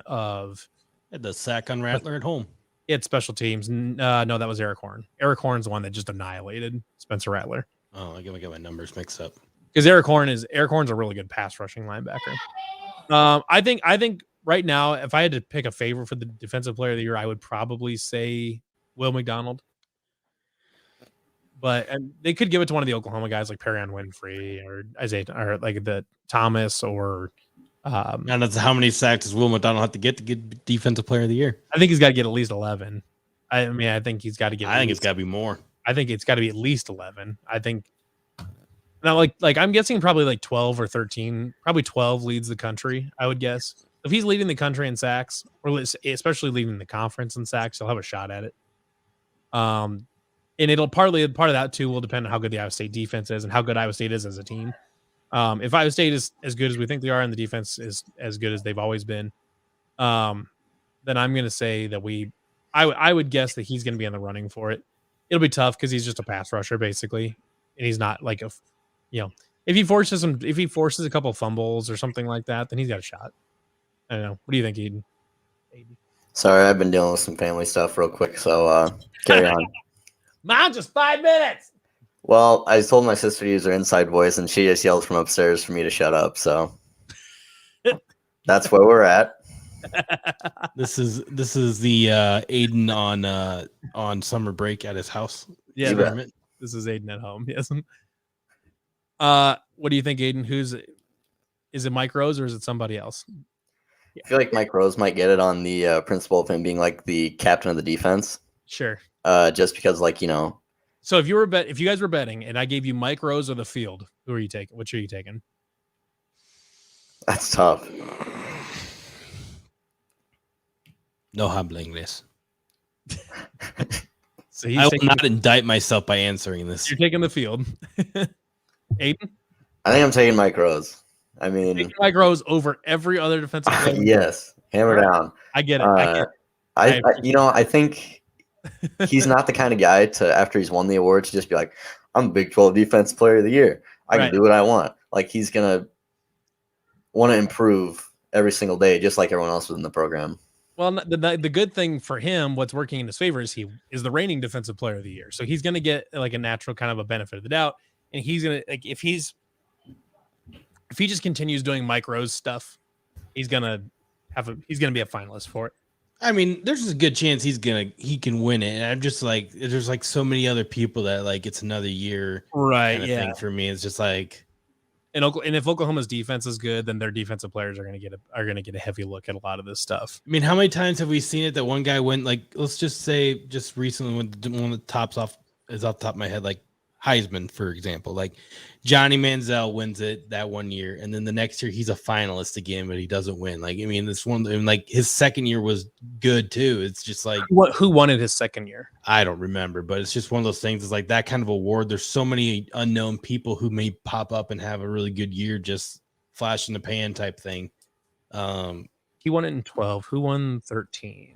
of. Had the sack on Rattler at home. It's special teams. No, that was Eric Horn. Eric Horn's the one that just annihilated Spencer Rattler. Oh, I get my numbers mixed up. Because Eric Horn's a really good pass rushing linebacker. I think right now, if I had to pick a favorite for the defensive player of the year, I would probably say Will McDonald. But they could give it to one of the Oklahoma guys like Perion Winfrey or Isaiah or like the Thomas or. And that's how many sacks does Will McDonald have to get Defensive Player of the Year? I think he's got to get at least 11. I think he's got to get. I think it's got to be more. I think it's got to be at least 11. I think. Now, like I'm guessing probably like 12 or 13. Probably 12 leads the country. I would guess if he's leading the country in sacks, or especially leading the conference in sacks, he'll have a shot at it. And it'll part of that too will depend on how good the Iowa State defense is and how good Iowa State is as a team. If Iowa State is as good as we think they are and the defense is as good as they've always been, then I'm going to say that I would guess that he's going to be in the running for it. It'll be tough because he's just a pass rusher basically, and he's not like if he forces a couple fumbles or something like that, then he's got a shot. I don't know. What do you think, Aidan? Sorry, I've been dealing with some family stuff real quick, so carry on. Mom, just 5 minutes. Well, I told my sister to use her inside voice, and she just yelled from upstairs for me to shut up. So that's where we're at. This is the Aidan on summer break at his house. Yeah, You bet. this is Aidan at home. Yes. What do you think, Aidan? Is it Mike Rose or is it somebody else? I feel like Mike Rose might get it on the principle of him being like the captain of the defense. Sure. Just because, like, you know. So if you guys were betting, and I gave you Mike Rose or the field, who are you taking? Which are you taking? That's tough. No habla inglés. So I will not indict myself by answering this. You're taking the field. Aidan? I think I'm taking Mike Rose. I mean, Mike Rose over every other defensive player. yes, hammer down. I get it. I think he's not the kind of guy to, after he's won the award, to just be like, I'm Big 12 Defense Player of the Year. I can do what I want. Like, he's gonna want to improve every single day, just like everyone else within the program. Well, the good thing for him, what's working in his favor, is he is the reigning Defensive Player of the Year, so he's going to get like a natural kind of a benefit of the doubt, and he's going to, like, if he just continues doing Mike Rose stuff, he's going to be a finalist for it. I mean, there's a good chance he can win it. And I'm just like, there's like so many other people that like it's another year, right? Kind of thing for me. It's just like. And if Oklahoma's defense is good, then their defensive players are going to get a heavy look at a lot of this stuff. I mean, how many times have we seen it that one guy went, like, let's just say just recently when one of the tops off the top of my head, like Heisman, for example, like Johnny Manziel wins it that one year, and then the next year he's a finalist again, but he doesn't win. Like, I mean, this one, and like his second year was good too. It's just like, who won it his second year? I don't remember, but it's just one of those things. It's like that kind of award. There's so many unknown people who may pop up and have a really good year, just flash in the pan type thing. He won it in 12. Who won 13?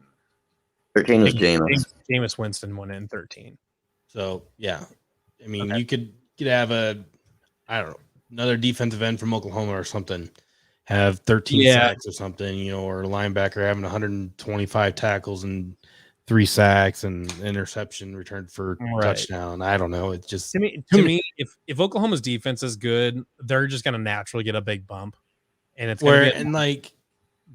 13 was Jameis. Jameis Winston won it in 13. So yeah, I mean, you could have I don't know, another defensive end from Oklahoma or something have 13 sacks or something, or a linebacker having 125 tackles and 3 sacks and interception returned for touchdown. I don't know. It's just to me, if Oklahoma's defense is good, they're just going to naturally get a big bump, and it's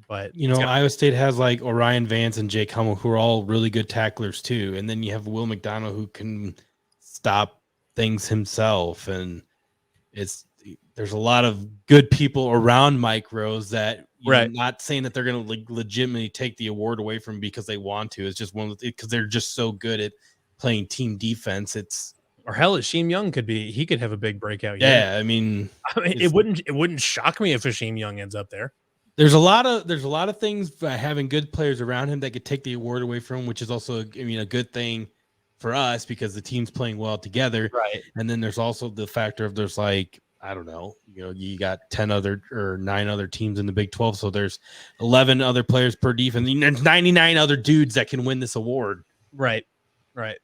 But Iowa State has like Orion Vance and Jake Hummel, who are all really good tacklers too, and then you have Will McDonald, who can stop things himself, and there's a lot of good people around Mike Rose that not saying that they're going to like legitimately take the award away from him because they want to. It's just because they're just so good at playing team defense. Or hell, Hasheem Young he could have a big breakout year. Yeah, I mean it wouldn't shock me if Hasheem Young ends up there. There's a lot of things by having good players around him that could take the award away from him, which is also, a good thing for us because the team's playing well together. Right. And then there's also the factor of there's like, I don't know, you got 9 other teams in the Big 12. So there's 11 other players per defense. There's 99 other dudes that can win this award. Right. Right.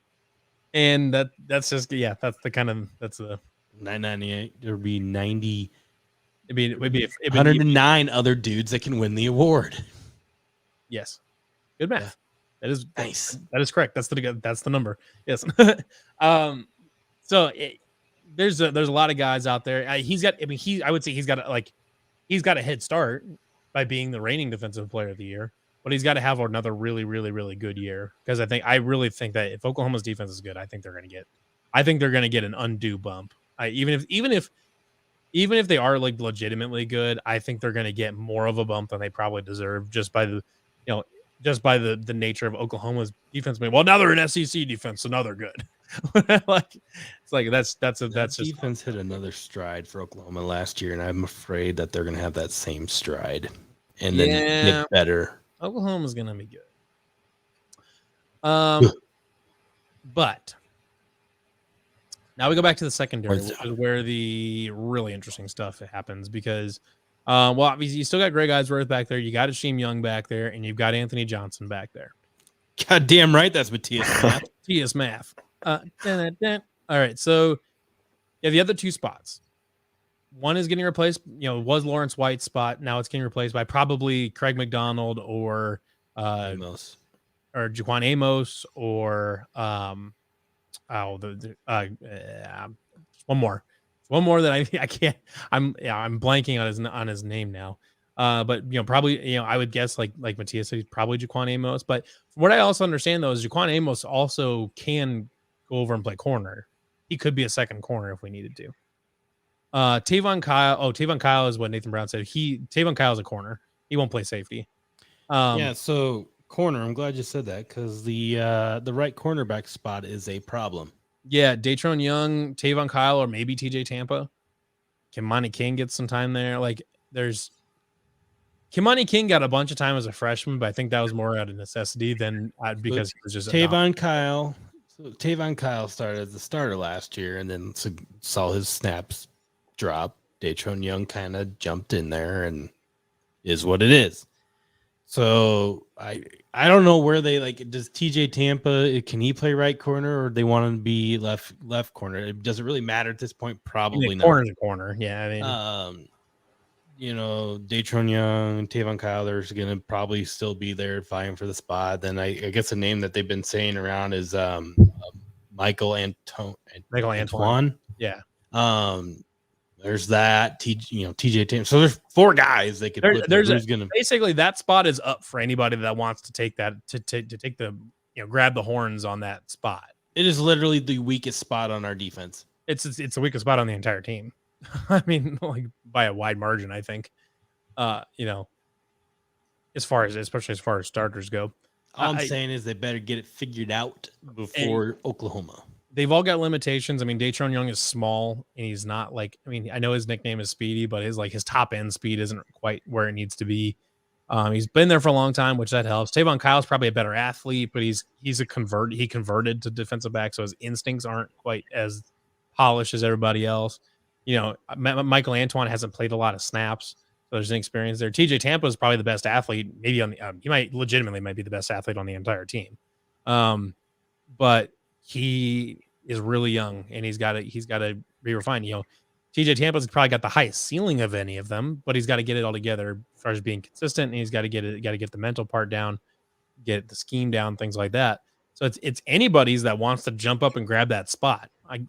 And that's just, that's the 998. There would be 90. It'd be 109 other dudes that can win the award. Yes. Good math. Yeah. That is nice. That is correct. That's the number. Yes. There's a lot of guys out there. I would say he's got a head start by being the reigning defensive player of the year, but he's got to have another really, really, really good year. Because I really think that if Oklahoma's defense is good, I think they're going to get an undue bump. Even if they are like legitimately good, I think they're going to get more of a bump than they probably deserve just by the nature of Oklahoma's defense. Well, now they're an SEC defense, so now they're good. That's just defense hit another stride for Oklahoma last year, and I'm afraid that they're going to have that same stride and then get better. Oklahoma's going to be good. But now we go back to the secondary, which is where the really interesting stuff happens because, obviously you still got Greg Eisworth back there, you got Hasheem Young back there, and you've got Anthony Johnson back there. God damn right, that's Matthias Math. Matthias Math. All right, so the other two spots. One is getting replaced, was Lawrence White's spot. Now it's getting replaced by probably Craig McDonald or Amos. or Jaquan Amos, or one more that I can't. I'm blanking on his name now. But probably I would guess like Matthias said, he's probably Jaquan Amos. But what I also understand though is Jaquan Amos also can go over and play corner. He could be a second corner if we needed to. Tavon Kyle is what Nathan Brown said. Tavon Kyle is a corner. He won't play safety. Yeah, so corner. I'm glad you said that because the right cornerback spot is a problem. Yeah, Datron Young, Tavon Kyle, or maybe TJ Tampa. Kimani King gets some time there. Like Kimani King got a bunch of time as a freshman, but I think that was more out of necessity than because he was just Tavon Kyle. So Tavon Kyle started as the starter last year, and then saw his snaps drop. Datron Young kind of jumped in there, and is what it is. So I don't know where they does TJ Tampa, can he play right corner or they want him to be left corner? It doesn't really matter at this point. Probably not. Corner to corner. Yeah. I mean, Datron Young, Tavon Kyle, there's going to probably still be there vying for the spot. Then I guess the name that they've been saying around is Michael Antoine. Yeah. There's that TJ Tampa. So there's 4 guys they could. Basically that spot is up for anybody that wants to take that to take the grab the horns on that spot. It is literally the weakest spot on our defense. It's the weakest spot on the entire team. I mean, like by a wide margin, I think. Especially as far as starters go. All I'm saying is they better get it figured out before Oklahoma. They've all got limitations. I mean, Datron Young is small, and he's not I know his nickname is Speedy, but his top end speed isn't quite where it needs to be. He's been there for a long time, which that helps. Tavon Kyle's probably a better athlete, but he converted to defensive back, so his instincts aren't quite as polished as everybody else. Michael Antoine hasn't played a lot of snaps, so there's an experience there. TJ Tampa is probably the best athlete, maybe he might be the best athlete on the entire team. But he is really young and he's got to be refined. TJ Tampa's probably got the highest ceiling of any of them, but he's got to get it all together as far as being consistent, and he's got to get the mental part down, get the scheme down, things like that. So it's anybody's that wants to jump up and grab that spot. I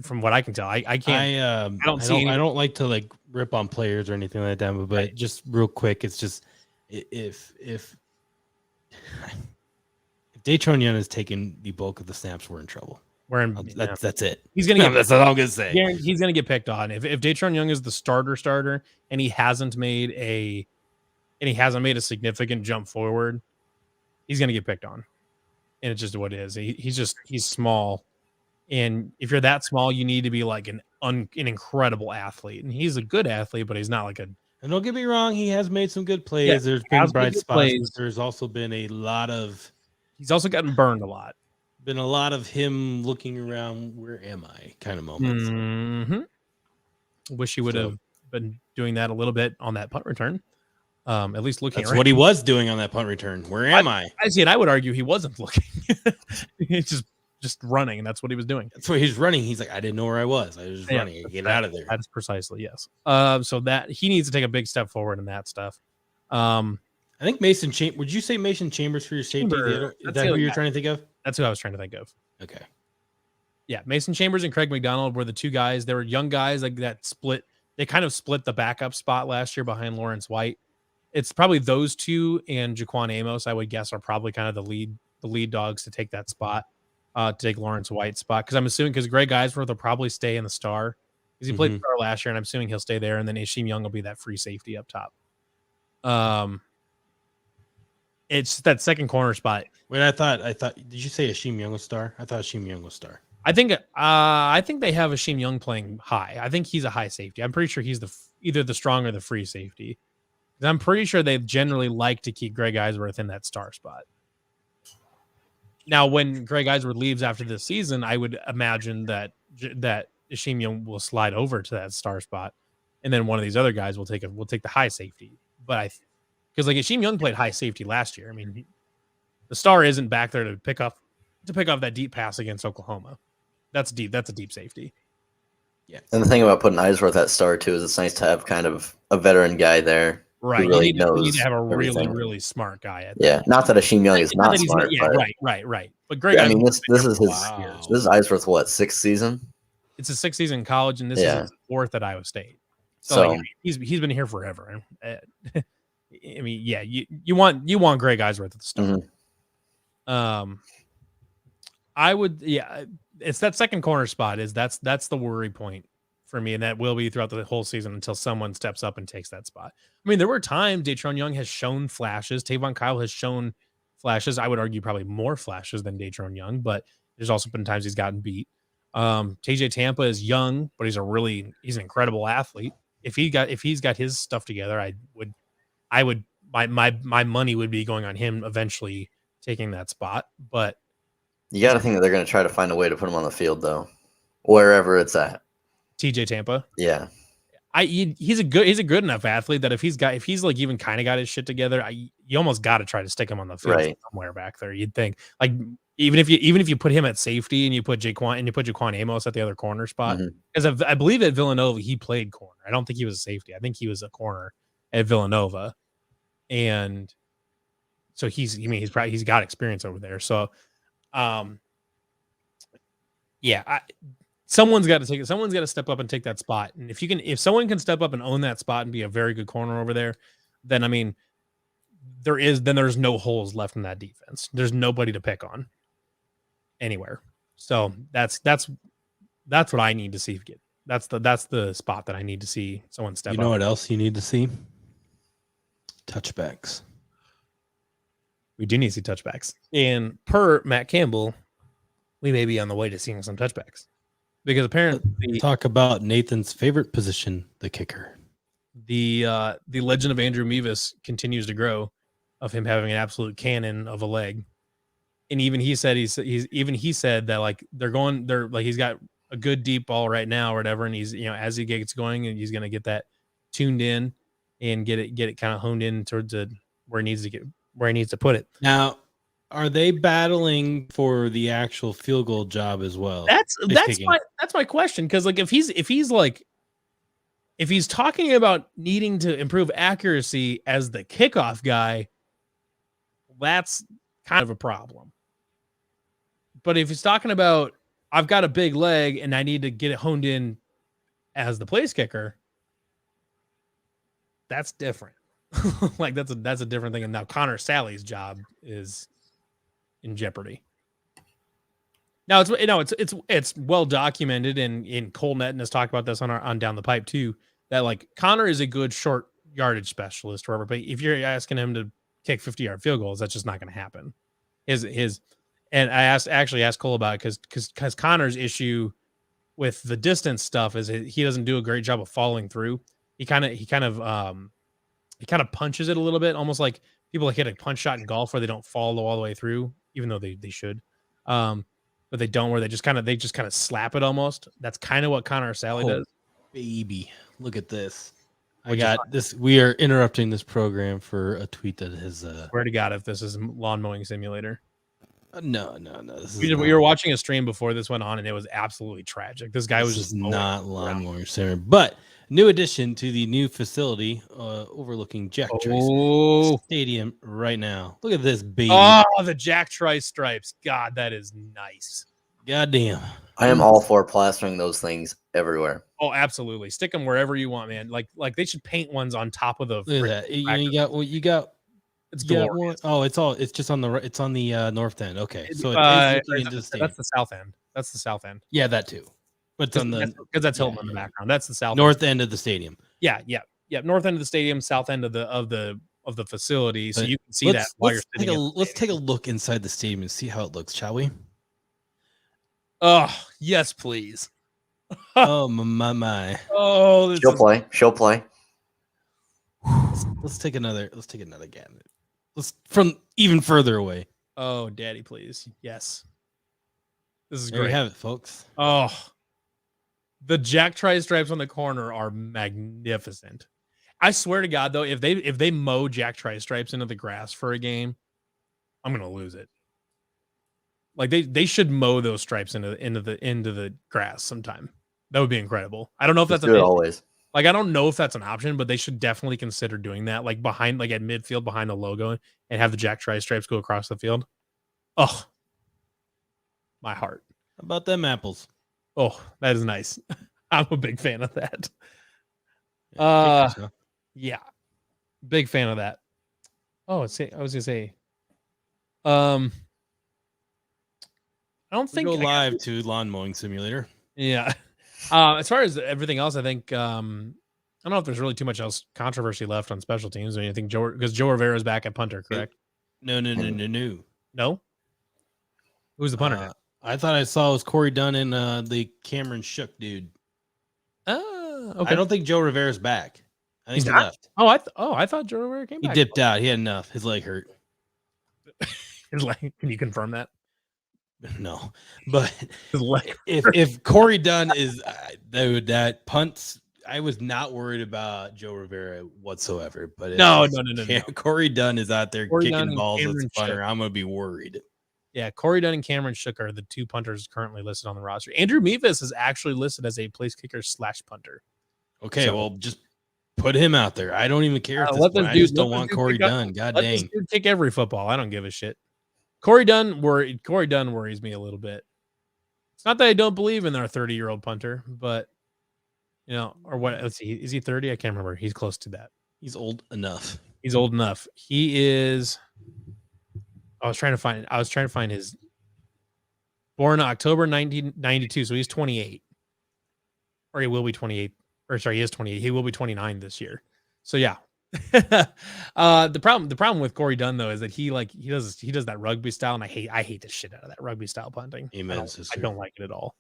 from what I can tell, I can't. I don't like to rip on players or anything like that, but right. Just real quick, it's just if Datron Young is taking the bulk of the snaps, we're in trouble. That's it. He's gonna get. That's all I'm gonna say. He's gonna get picked on if Datron Young is the starter, and he hasn't made a significant jump forward. He's gonna get picked on, and it's just what it is. He's small, and if you're that small, you need to be like an incredible athlete, and he's a good athlete, but he's not like a. And don't get me wrong, he has made some good plays. Yeah, there's been bright spots. But there's also been a lot of. He's also gotten burned a lot. Been a lot of him looking around, where am I kind of moments. Mm-hmm. Wish he would have been doing that a little bit on that punt return. At least looking. That's what he was doing on that punt return. Where am I? I would argue he wasn't looking. He's just running, and that's what he was doing. That's where he's running. He's like, I didn't know where I was. I was just running. Get out of there. That's precisely, yes. So that he needs to take a big step forward in that stuff. I think Mason Chambers. Would you say Mason Chambers for your safety? Is that who you're trying to think of? That's who I was trying to think of. Okay. Yeah, Mason Chambers and Craig McDonald were the 2 guys. They were young guys that split. They kind of split the backup spot last year behind Lawrence White. It's probably those 2 and Jaquan Amos, I would guess, are probably kind of the lead dogs to take that spot, to take Lawrence White's spot. Because I'm assuming Greg Eisworth will probably stay in the star because he played the star last year, and I'm assuming he'll stay there. And then Isheem Young will be that free safety up top. It's that second corner spot. Wait, I thought. Did you say Isheem Young was star? I thought Isheem Young was star. I think they have Isheem Young playing high. I think he's a high safety. I'm pretty sure he's either the strong or the free safety. I'm pretty sure they generally like to keep Greg Eisworth in that star spot. Now, when Greg Eisworth leaves after this season, I would imagine that Isheem Young will slide over to that star spot, and then one of these other guys will take the high safety. But because Isheem Young played high safety last year. I mean, the star isn't back there to pick off that deep pass against Oklahoma. That's deep. That's a deep safety. Yeah. And the thing about putting Eisworth at star too is it's nice to have kind of a veteran guy there Right. really you need to knows have a really, everything. really smart guy at Yeah, not that Akeem Young is Not not that he's smart, yeah, but right. But Greg, I mean, Eisner's been this there is for his 5 years. this is Eisworth's what, 6th season? It's his 6th season in college, and this is his 4th at Iowa State. So, like, he's been here forever. I mean, yeah, you want Greg Eisworth at the start. I would, it's that second corner spot that's the worry point for me, and that will be throughout the whole season until someone steps up and takes that spot. I mean, there were times Datron Young has shown flashes, Tavon Kyle has shown flashes. I would argue probably more flashes than Datron Young, but there's also been times he's gotten beat. TJ Tampa is young, but he's an incredible athlete. If he's got his stuff together, I would my money would be going on him eventually taking that spot. But you got to think that they're going to try to find a way to put him on the field, though, wherever it's at. TJ Tampa, yeah, he's a good enough athlete that if he's like even kind of got his shit together, you almost got to try to stick him on the field somewhere back there. You'd think, like, even if you put him at safety and you put Jaquan Amos at the other corner spot, because I believe at Villanova he played corner. I don't think he was a safety. I think he was a corner at Villanova, and so he's got experience over there. So, someone's got to step up and take that spot. And if someone can step up and own that spot and be a very good corner over there, then I mean, there's no holes left in that defense. There's nobody to pick on anywhere. So that's what I need to see. That's the spot that I need to see someone step up. You know what else you need to see? Touchbacks. We do need to see touchbacks. And per Matt Campbell, we may be on the way to seeing some touchbacks. Because apparently, talk about Nathan's favorite position, the kicker. The legend of Andrew Mevis continues to grow, of him having an absolute cannon of a leg. And even he said that like they're like he's got a good deep ball right now or whatever, and he's as he gets going and he's gonna get that tuned in and get it kind of honed in towards where he needs to put it. Now, are they battling for the actual field goal job as well? That's my question, because like if he's talking about needing to improve accuracy as the kickoff guy, that's kind of a problem. But if he's talking about I've got a big leg and I need to get it honed in as the place kicker, that's different. Like that's a different thing. And now Connor Sally's job is in jeopardy. Now it's well documented, and in Cole Netton has talked about this on Down the Pipe too, that like Connor is a good short yardage specialist, wherever. But if you're asking him to kick 50-yard field goals, that's just not going to happen. And I actually asked Cole about it because Connor's issue with the distance stuff is he doesn't do a great job of following through. He kind of punches it a little bit, almost like people hit a punch shot in golf where they don't follow all the way through, even though they should. But they don't, where they just kind of slap it almost. That's kind of what Connor Sally does. Baby, look at this. I got this. We are interrupting this program for a tweet that has. Swear to God, if this is lawn mowing simulator. No. We were watching a stream before this went on, and it was absolutely tragic. This guy was just not lawn mowing simulator, but new addition to the new facility overlooking Jack Trice Stadium right now. Look at this baby. Oh, the Jack Trice stripes. God, that is nice. Goddamn. I am all for plastering those things everywhere. Oh, absolutely. Stick them wherever you want, man. Like they should paint ones on top of the. Look at that. You got. It's glorious. It's just on the north end. Okay, so that's the south end. That's the south end. Yeah, that too. But it's on the because that's Hilton in the background. That's the south north end of the stadium. Yeah. North end of the stadium, south end of the facility, so you can see that while you're sitting. Let's take a look inside the stadium and see how it looks, shall we? Oh yes, please. Oh my. Oh, she'll play. Let's take another gander. Let's from even further away. Oh, daddy, please. Yes. This is there great. We have it, folks. Oh, the Jack Trice stripes on the corner are magnificent. I swear to God, though, if they mow Jack Trice stripes into the grass for a game, I'm gonna lose it. Like they should mow those stripes into the grass sometime. That would be incredible. I don't know if that's always. Like, I don't know if that's an option, but they should definitely consider doing that. Like behind, like at midfield behind the logo, and have the Jack Tri-Stripes go across the field. Oh, my heart. How about them apples? Oh, that is nice. I'm a big fan of that. Kickers, huh? Yeah, big fan of that. Oh, I was gonna say, I don't We think go I got- live to Lawn Mowing Simulator. Yeah. As far as everything else, I think I don't know if there's really too much else controversy left on special teams or anything. Because Joe Rivera's back at punter, correct? No. No. Who's the punter? I thought I saw it was Corey Dunn and the Cameron Shook dude. Okay. I don't think Joe Rivera's back. I think He's he not? left. I thought Joe Rivera came He back. dipped out. He had enough. His leg hurt. His leg. Can you confirm that? No, but His leg. if Corey Dunn is dude, that punts, I was not worried about Joe Rivera whatsoever. But if No. Corey Dunn is out there Corey Dunn kicking and balls as Cameron a punter, Shook. I'm gonna be worried. Yeah, Corey Dunn and Cameron Shook are the two punters currently listed on the roster. Andrew Mevis is actually listed as a place kicker / punter. Okay, So- well, just put him out there. I don't even care at this let point. this I dude- just don't let this want dude Corey kick up- Dunn. God Let this dang. dude kick every football. I don't give a shit. Corey Dunn worries me a little bit. It's not that I don't believe in our 30-year-old punter, but or what? Let's see. Is he 30? I can't remember. He's close to that. He's old enough. He's old enough. He is. I was trying to find his. Born October 1992, so he's 28, or he will be 28. Or sorry, he is 28. He will be 29 this year. So yeah. The problem with Corey Dunn though is that he does that rugby style, and I hate the shit out of that rugby style punting. Amen, I don't like it at all.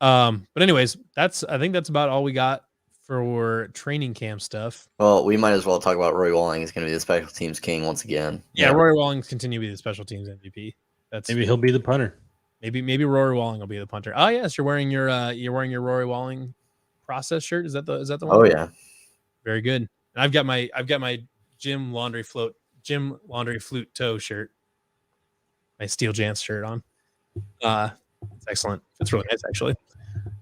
But anyways, I think that's about all we got for training camp stuff. Well, we might as well talk about Roy Walling. He's going to be the special teams king once again. Yeah, Rory Walling's continue to be the special teams MVP. That's Maybe he'll be the punter. maybe Rory Walling will be the punter. Oh yes, you're wearing your Rory Walling process shirt. Is that the one? Oh yeah. Very good. And I've got my Jim Laundry Flute toe shirt. My Steel Jance shirt on. It's excellent. It's really nice actually.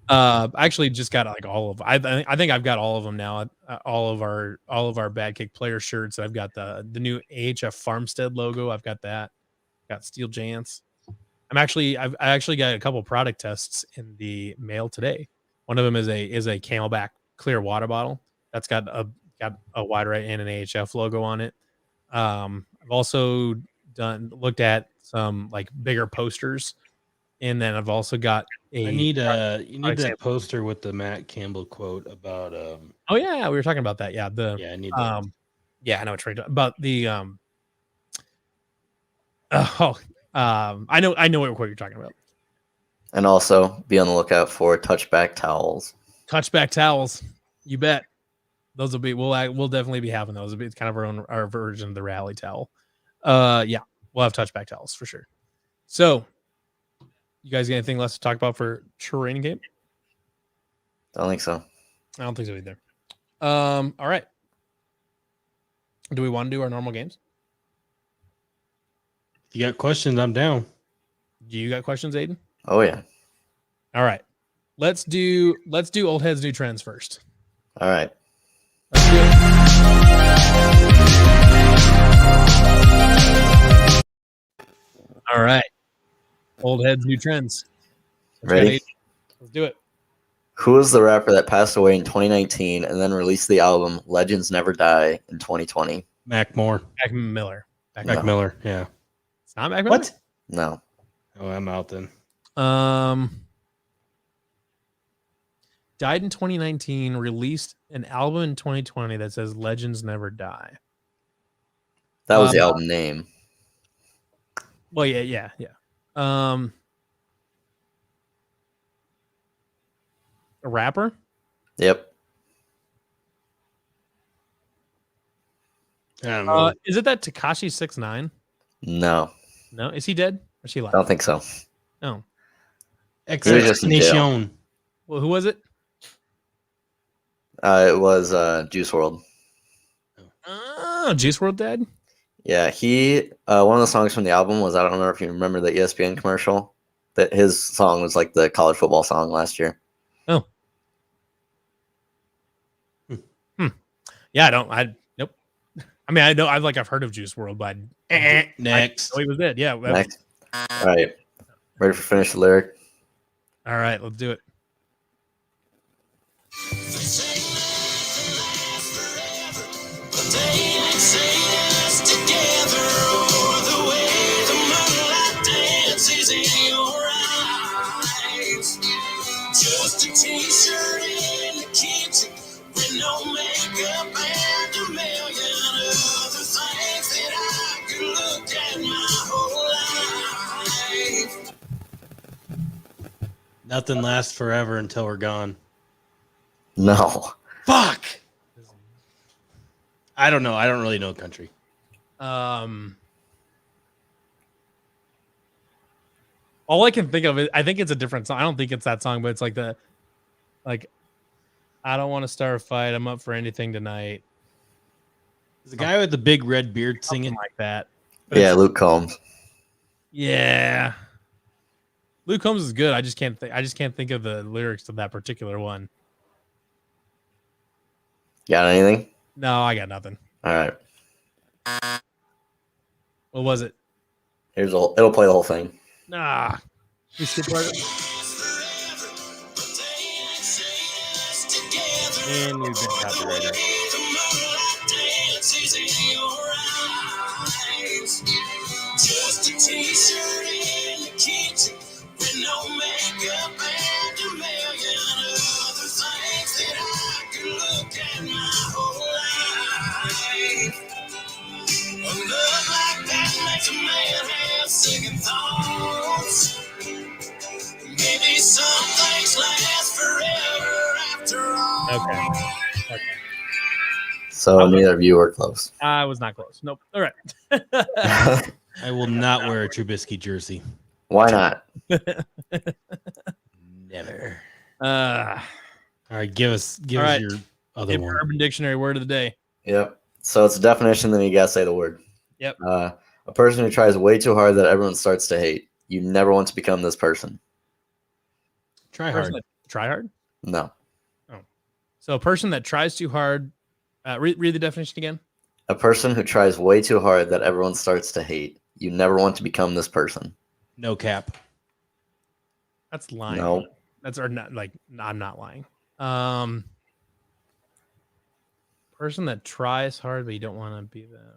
I actually just got like all of. I think I've got all of them now. All of our Bad Kick player shirts. I've got the new AHF Farmstead logo. I've got that. Got Steel Jance. I actually got a couple product tests in the mail today. One of them is a Camelback clear water bottle that's got a wide right and an AHF logo on it. I've also looked at some like bigger posters, and then I've also got You need that example. poster with the Matt Campbell quote about Oh yeah, we were talking about that. Yeah, I need that. yeah, I know what you're talking about. The I know what you're talking about. And also be on the lookout for touchback towels. Touchback towels, you bet. Those will be we'll definitely be having those. It's kind of our version of the rally towel. Yeah, we'll have touchback towels for sure. So, you guys got anything less to talk about for training camp? Don't think so. I don't think so either. All right. Do we want to do our normal games? If you got questions, I'm down. Do you got questions, Aidan? Oh yeah. All right. Let's do old heads, new trends first. All right. Let's do it. All right. Old heads, new trends. Ready? Let's do it. Who is the rapper that passed away in 2019 and then released the album Legends Never Die in 2020? Mac Moore. Mac Miller. Mac No. Miller. Yeah. It's not Mac Miller? What? No. Oh, I'm out then. Died in 2019, released an album in 2020 that says Legends Never Die. That was the album name. Well, yeah. A rapper? Yep. I don't know. Is it that Tekashi 6ix9ine? No. No, is he dead? Or is he I alive? don't think so. No. was just in jail. Nation. Well, who was it? It was Juice WRLD. Oh, Juice WRLD dead? Yeah, he one of the songs from the album was, I don't know if you remember the ESPN commercial, that his song was like the college football song last year. Oh. Yeah, nope. I mean, I've heard of Juice World, but Next. I he was dead. Yeah. Next. All right. Ready for finish the lyric? All right, let's do it. Just a t-shirt in the kitchen with no makeup and a million other things that I could look at my whole life. Nothing lasts forever until we're gone. No. Fuck. I don't know. I don't really know country. All I can think of is I think it's a different song. I don't think it's that song, but it's like I don't want to start a fight. I'm up for anything tonight. The guy with the big red beard singing Something like that. But Yeah, Luke Combs. yeah. Luke Combs is good. I just can't think of the lyrics to that particular one. Got anything? No, I got nothing. All right. What was it? It'll play the whole thing. Nah. You skip part of it? and we've been copyrighted. Just a t-shirt in the kitchen with no makeup and a million other things that I could look at my whole life. A love like that makes a man have second thoughts. Maybe some things last forever after all. Okay. So neither of you were close. I was not close. Nope. All right. I will not wear a Trubisky jersey. Why not? Never. All All right, give us right. your other one. Urban Dictionary word of the day. Yep. So it's a definition, then you gotta say the word. Yep. A person who tries way too hard that everyone starts to hate. You never want to become this person. Try hard. Try hard? No. So a person that tries too hard. Read the definition again. A person who tries way too hard that everyone starts to hate. You never want to become this person. No cap. That's lying. No. That's or not like I'm not lying. Person that tries hard but you don't want to be that.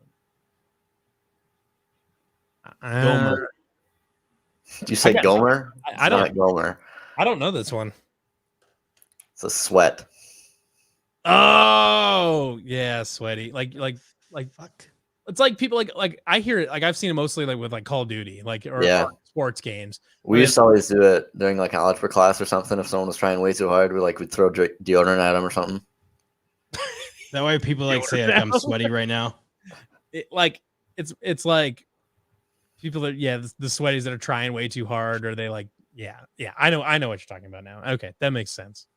Gomer. Did you say Gomer? I don't. Not Gomer. I don't know this one. It's a sweat. Oh yeah, sweaty. Like Fuck. it's like people like I hear it like I've seen it mostly like with like Call of Duty or sports games. We used to always do it during like an algebra class or something. If someone was trying way too hard, we'd throw deodorant at them or something. That way people like say like, I'm sweaty right now. It's like people that the sweaties that are trying way too hard or they like I know what you're talking about now. Okay, that makes sense.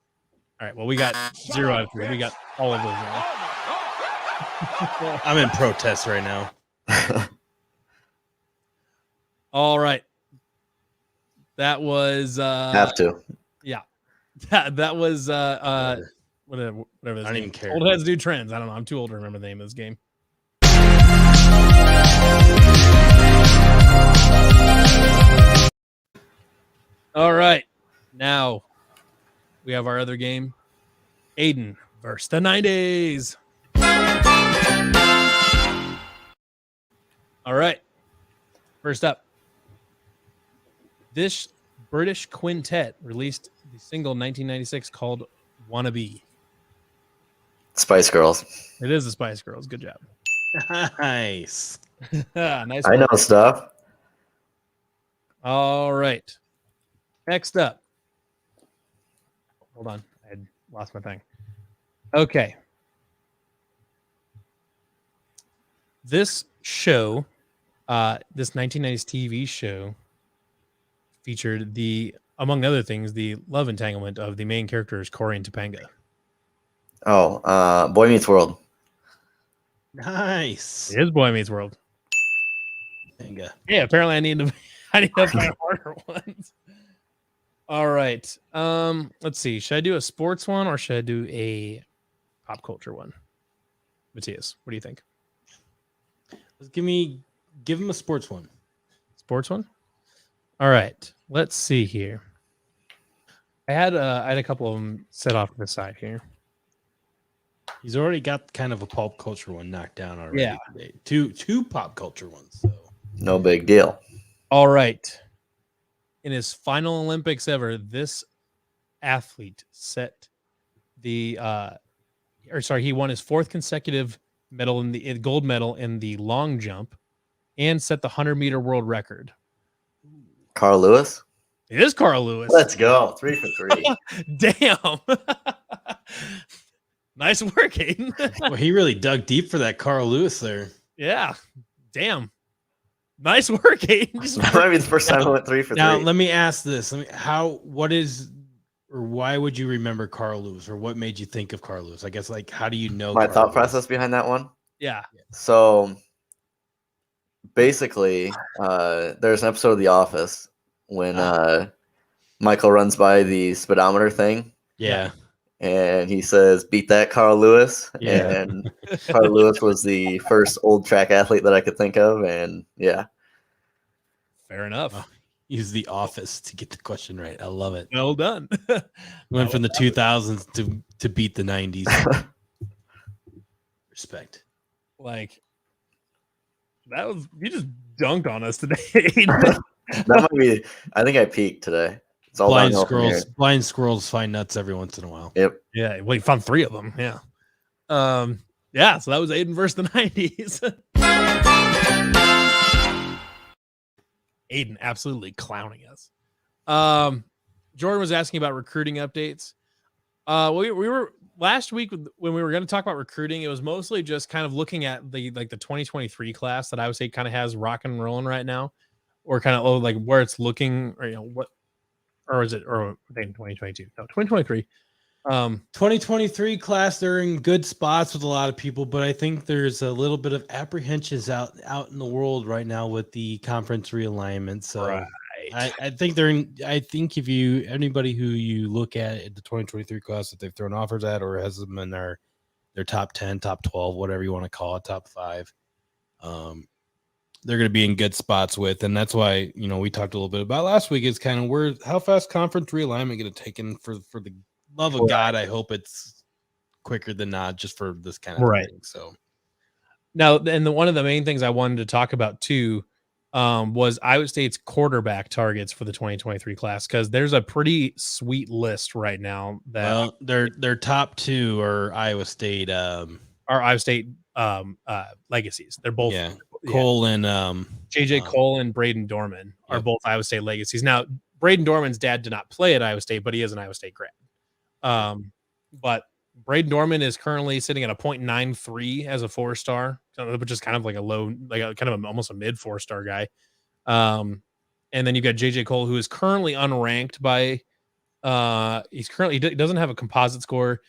All right, well we got 0 out of 3. We got all of those now. I'm in protest right now. All right. That was Have to. Yeah. That was whatever this I don't even care. Old heads do trends. I don't know. I'm too old to remember the name of this game. All right. Now we have our other game. Aidan versus the 90s. All right. First up. This British quintet released the single 1996 called Wannabe. Spice Girls. It is the Spice Girls. Good job. Nice. Nice. I know stuff. All right. Next up. Hold on. I had lost my thing. Okay. This show, this 1990s TV show, featured among other things, the love entanglement of the main characters, Corey and Topanga. Oh, Boy Meets World. Nice. It is Boy Meets World. Topanga. Yeah, apparently I need to find harder ones. All right. Let's see. Should I do a sports one or should I do a pop culture one? Matthias, what do you think? Give him a sports one. Sports one. All right. Let's see here. I had a couple of them set off to the side here. He's already got kind of a pop culture one knocked down already. Yeah. Today. Two pop culture ones. So No big deal. All right. In his final Olympics ever, this athlete set he won his 4th consecutive medal in the gold medal in the long jump and set the 100-meter world record. Carl Lewis. It is Carl Lewis. Let's go. 3 for 3. Damn. Nice work, Aidan. well, he really dug deep for that Carl Lewis there. Yeah. Damn. Nice work, Aidan. That might be the first time I went 3 for 3. Now, let me ask this. Why would you remember Carl Lewis, or what made you think of Carl Lewis? I guess, like, how do you know My Carl thought Lewis? process behind that one? Yeah. So basically, there's an episode of The Office when Michael runs by the speedometer thing. Yeah. And he says, "Beat that, Carl Lewis." Yeah. And Carl Lewis was the first old track athlete that I could think of. And yeah. Fair enough. Oh, use The Office to get the question right. I love it. Well done. Went from the 2000s to beat the 90s. Respect. Like, that was, you just dunked on us today. That might be, I think I peaked today. It's all Blind downhill from here. squirrels find nuts every once in a while. Yep. Yeah, well, you found 3 of them. Yeah. Yeah, so that was Aidan versus the 90s. Aidan absolutely clowning us. Jordan was asking about recruiting updates. We were last week when we were going to talk about recruiting, it was mostly just kind of looking at the 2023 class that I would say kind of has rock and rolling right now, or kind of like where it's looking, or what, or is it, or I think 2022? No, 2023. 2023 class, they're in good spots with a lot of people, but I think there's a little bit of apprehensions out in the world right now with the conference realignment. So Right. I think if anybody who you look at the 2023 class that they've thrown offers at, or has them in their top 10, top 12, whatever you want to call it, top 5, they're going to be in good spots with. And that's why, we talked a little bit about last week is kind of how fast conference realignment going to take in for the love of God. I hope it's quicker than not, just for this kind of thing. So now, and one of the main things I wanted to talk about too was Iowa State's quarterback targets for the 2023 class, because there's a pretty sweet list right now that their top 2 are Iowa State legacies. They're both Cole and JJ Cole and Braden Dorman are both Iowa State legacies. Now, Braden Dorman's dad did not play at Iowa State, but he is an Iowa State grad. But Braden Dorman is currently sitting at a 0.93 as a 4-star, which is kind of like a low, almost a mid 4-star guy. And then you've got JJ Cole, who is currently unranked by he doesn't have a composite score.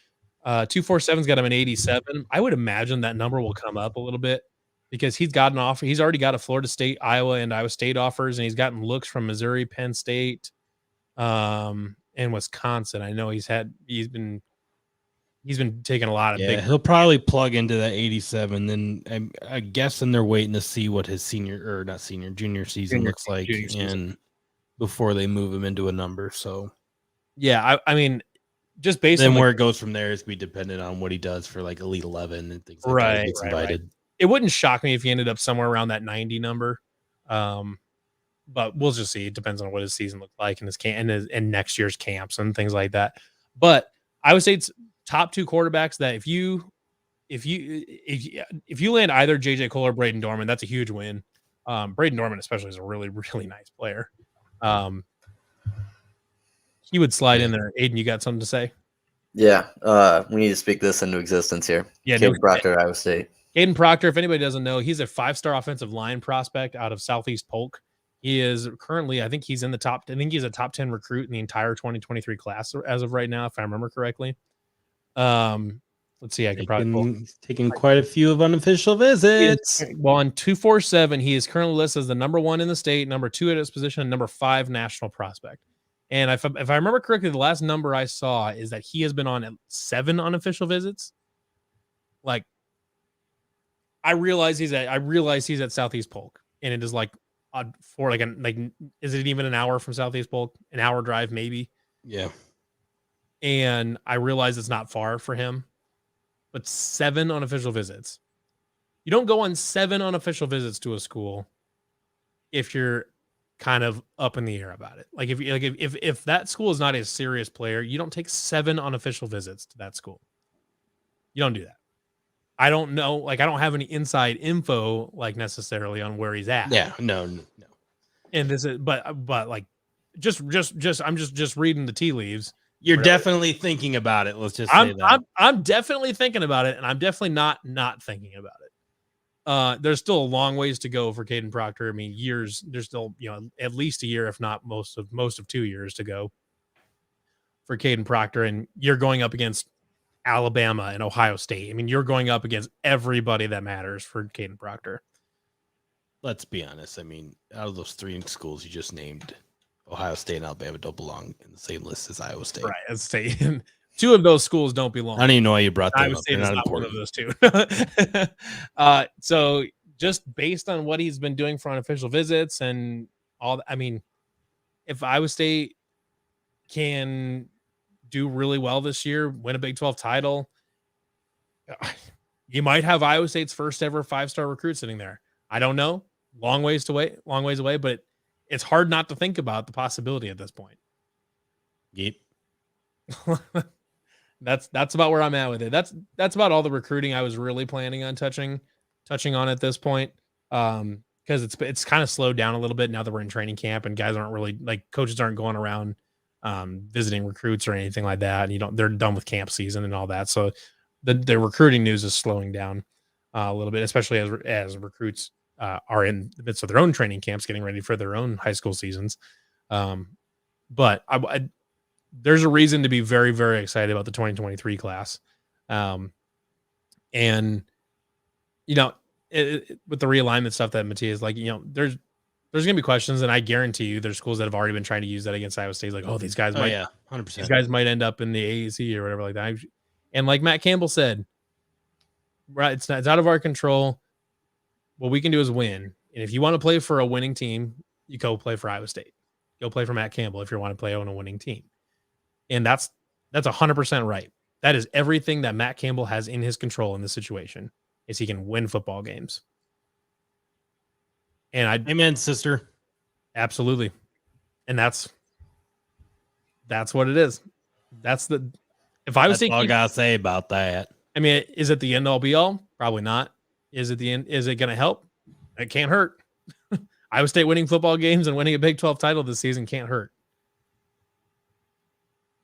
247's got him an 87. I would imagine that number will come up a little bit, because he's got an offer. He's already got a Florida State, Iowa, and Iowa State offers, and he's gotten looks from Missouri, Penn State, and Wisconsin. I know he's been taking a lot of big. He'll probably plug into that 87. Then I guess they're waiting to see what his junior season looks like, and before they move him into a number. So yeah, I mean, just based on where it goes from there is be dependent on what he does for like Elite 11 and things like that. He gets invited. Right. It wouldn't shock me if he ended up somewhere around that 90 number. But we'll just see. It depends on what his season looked like and next year's camps and things like that. But I would say it's top 2 quarterbacks that if you land either JJ Cole or Braden Dorman, that's a huge win. Braden Dorman especially is a really, really nice player. He would slide in there. Aidan, you got something to say? Yeah. We need to speak this into existence here. Yeah. Aidan Proctor, Iowa State. Aidan Proctor, if anybody doesn't know, he's a 5-star offensive line prospect out of Southeast Polk. He is currently, I think he's a top 10 recruit in the entire 2023 class as of right now, if I remember correctly. Let's see. I can probably taking quite a few of unofficial visits. Well, on 247, he is currently listed as the number 1 in the state, number 2 at his position, and number 5 national prospect. And if I remember correctly, the last number I saw is that he has been on 7 unofficial visits. Like, I realize he's at Southeast Polk, and it is like for like is it even an hour from Southeast Polk? An hour drive maybe. Yeah. And I realize it's not far for him, but 7 unofficial visits. You don't go on 7 unofficial visits to a school if you're kind of up in the air about it. Like if that school is not a serious player, you don't take 7 unofficial visits to that school. You don't do that. I don't know. Like I don't have any inside info like necessarily on where he's at. Yeah. No. And this is, but like just I'm just reading the tea leaves. You're definitely thinking about it. Let's just say that. I'm definitely thinking about it, and I'm definitely not thinking about it. There's still a long ways to go for Caden Proctor. I mean, years. There's still at least a year, if not most of 2 years to go for Caden Proctor, and you're going up against Alabama and Ohio State. I mean, you're going up against everybody that matters for Caden Proctor. Let's be honest. I mean, out of those 3 schools you just named, Ohio State and Alabama don't belong in the same list as Iowa State. Right. Let's say 2 of those schools don't belong. I don't even know why you brought them Iowa up. State They're is not not one important. of those 2. So just based on what he's been doing for unofficial visits and all that, I mean, if Iowa State can do really well this year, win a Big 12 title, you might have Iowa State's first ever 5-star recruit sitting there. I don't know. Long ways away, but it's hard not to think about the possibility at this point. Yep. That's about where I'm at with it. That's about all the recruiting I was really planning on touching on at this point. Because it's kind of slowed down a little bit now that we're in training camp and guys aren't really coaches aren't going around visiting recruits or anything like that. And they're done with camp season and all that. So the recruiting news is slowing down a little bit, especially as recruits are in the midst of their own training camps, getting ready for their own high school seasons. But there's a reason to be very, very excited about the 2023 class. And, with the realignment stuff that Matthias, there's going to be questions, and I guarantee you there's schools that have already been trying to use that against Iowa State. Like, oh, these guys 100%. These guys might end up in the AAC or whatever like that. And like Matt Campbell said, right, it's out of our control. What we can do is win. And if you want to play for a winning team, you go play for Iowa State. Go play for Matt Campbell if you want to play on a winning team. And that's 100% right. That is everything that Matt Campbell has in his control in this situation, is he can win football games. And amen, sister. Absolutely. And that's what it is. If I was all I gotta say about that. I mean, is it the end all be all? Probably not. Is it the end? Is it going to help? It can't hurt. Iowa State winning football games and winning a Big 12 title this season can't hurt.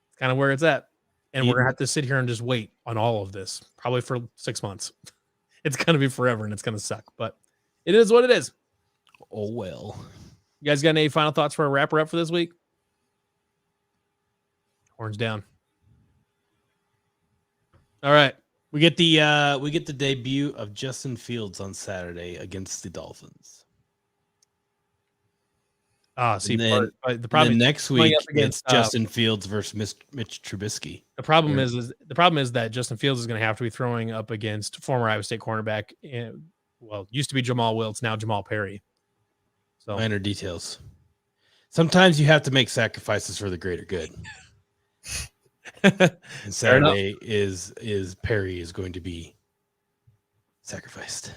It's kind of where it's at. And we're going to have to sit here and just wait on all of this, probably for 6 months. It's going to be forever and it's going to suck, but it is what it is. Oh, well. You guys got any final thoughts for a wrapper up for this week? Horns down. All right. We get the debut of Justin Fields on Saturday against the Dolphins. The problem next week it's Justin Fields versus Mitch Trubisky. The problem is that Justin Fields is going to have to be throwing up against former Iowa State cornerback. Used to be Jamal Wiltz, now Jamal Perry. So minor details. Sometimes you have to make sacrifices for the greater good. And Saturday is Perry is going to be sacrificed.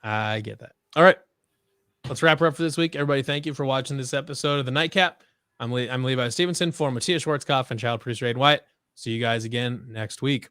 I get that. All right. Let's wrap her up for this week. Everybody, thank you for watching this episode of The Nightcap. I'm Levi Stevenson for Matthias Schwarzkopf and child producer Aidan Wyatt. See you guys again next week.